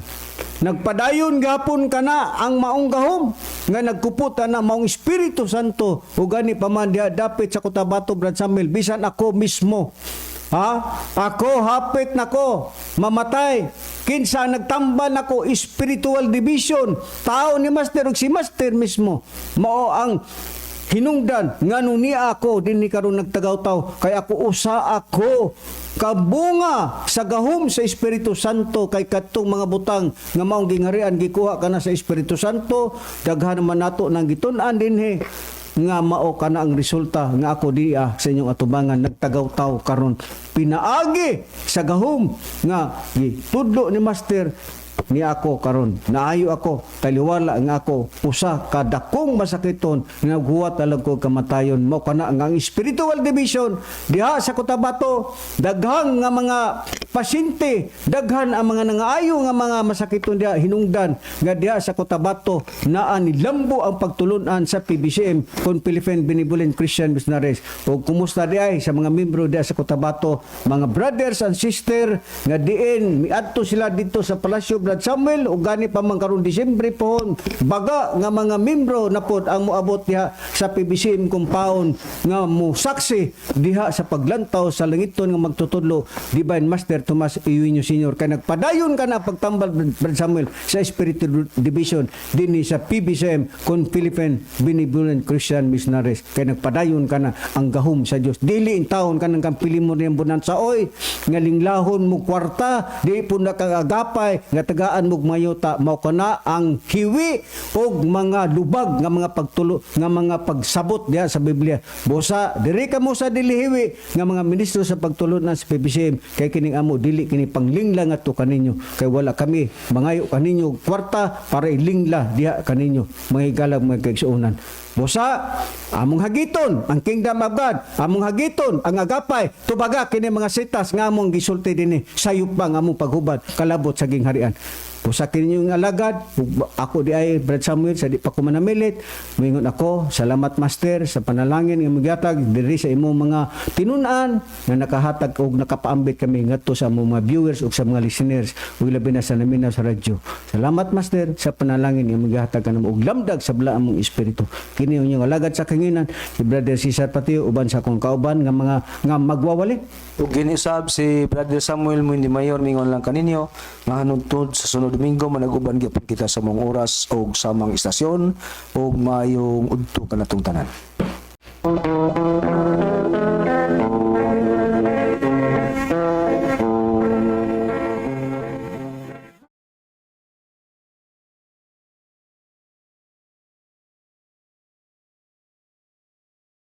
Nagpadayon gapon kana ang maong gahom nga nagkupot na maong Espiritu Santo ug gani pa man diha dapit sa Cotabato Brad Samuel bisan ako mismo ako hapit nako mamatay kinsa nagtambal nako spiritual division tao ni Master ug si Master mismo mao ang hinungdan ngano niya ako dinhi karon nagtagaw-taw kay ako usa ako kabunga sa gahom sa Espiritu Santo kay katong mga butang nga maong gingharian gikuha kana sa Espiritu Santo daghan man nato nang gitun-an dinhi nga mao kana ang resulta nga ako diya sa inyong atubangan nagtagaw-taw karon pinaagi sa gahom nga gitudlo ni Master ni ako karon naayo ako taliwala nga ako usa ka dakong masakiton nga guwat alang ko kamatayon mao kana ang spiritual division diha sa Cotabato daghan nga mga pasyente daghan ang mga nangaayo nga mga masakiton diha hinungdan nga diha sa Cotabato naa ni lambo ang pagtulunan sa PBCM kon Philippine Benevolent Christian Missionaries ug kumusta diay sa mga membro diha sa Cotabato mga brothers and sister nga diin miadto sila dito sa Palasyo Brad Samuel ug gani pa man karon Disyembre pohon baga nga mga membro na pod ang moabot diha sa PBCM compound nga mo saksi diha sa paglantaw sa langiton nga magtutudlo Divine Master Tomas Iwinyo Sr. kay nagpadayon ka na pagtambal Brad Samuel sa Spiritual Division dinhi sa PBCM kon Philippine Benevolent Christian Missionaries kay nagpadayon ka na ang gahom sa Dios dili in taon kanang kampili mo niyang bonanza oy nga linglahon mo kwarta di po nakagapay nga tagaan mo mayota mao kana ang hiwi og mga lubag nga mga pagtulo nga mga pagsabot diha sa Biblia busa diri ka mo sa dilihiwi nga mga ministro sa pagtulunan sa PBCM kay kining amo dili kini panglingla ngadto kaninyo kay wala kami mangayo kaninyo kwarta para ilingla diha kaninyo mga higalag mga kaigsuonan busa among hagiton ang kingdom of God among hagiton ang agapay tubaga kini mga sitas nga among gisulti dinhi sayop ba nga among paghubad kalabot sa gingharian Usa kini yung alagad, ug ako di ay Brad Samuel sa di pa ko manamilit. Moingon ako, salamat Master sa panalangin nga migatag diri sa imong mga tinun-an na nakahatag og nakapaambit kami ngadto sa among mga viewers ug sa mga listeners ug labi na sa naminaw sa radyo. Salamat Master sa panalangin nga migatag kanamo og lamdag sa bala among espiritu. Kini yung alagad sa kanginan si Brother Cesar Patio uban sa akong kauban nga mga nga magwawali. Ug ginisab si Brother Samuel Muindi Mayor mingon lang kaninyo nga hanungtod sa sunod Domingo managuban gyapon kita sa mong oras og samang istasyon og mayong udto kanatong tanan.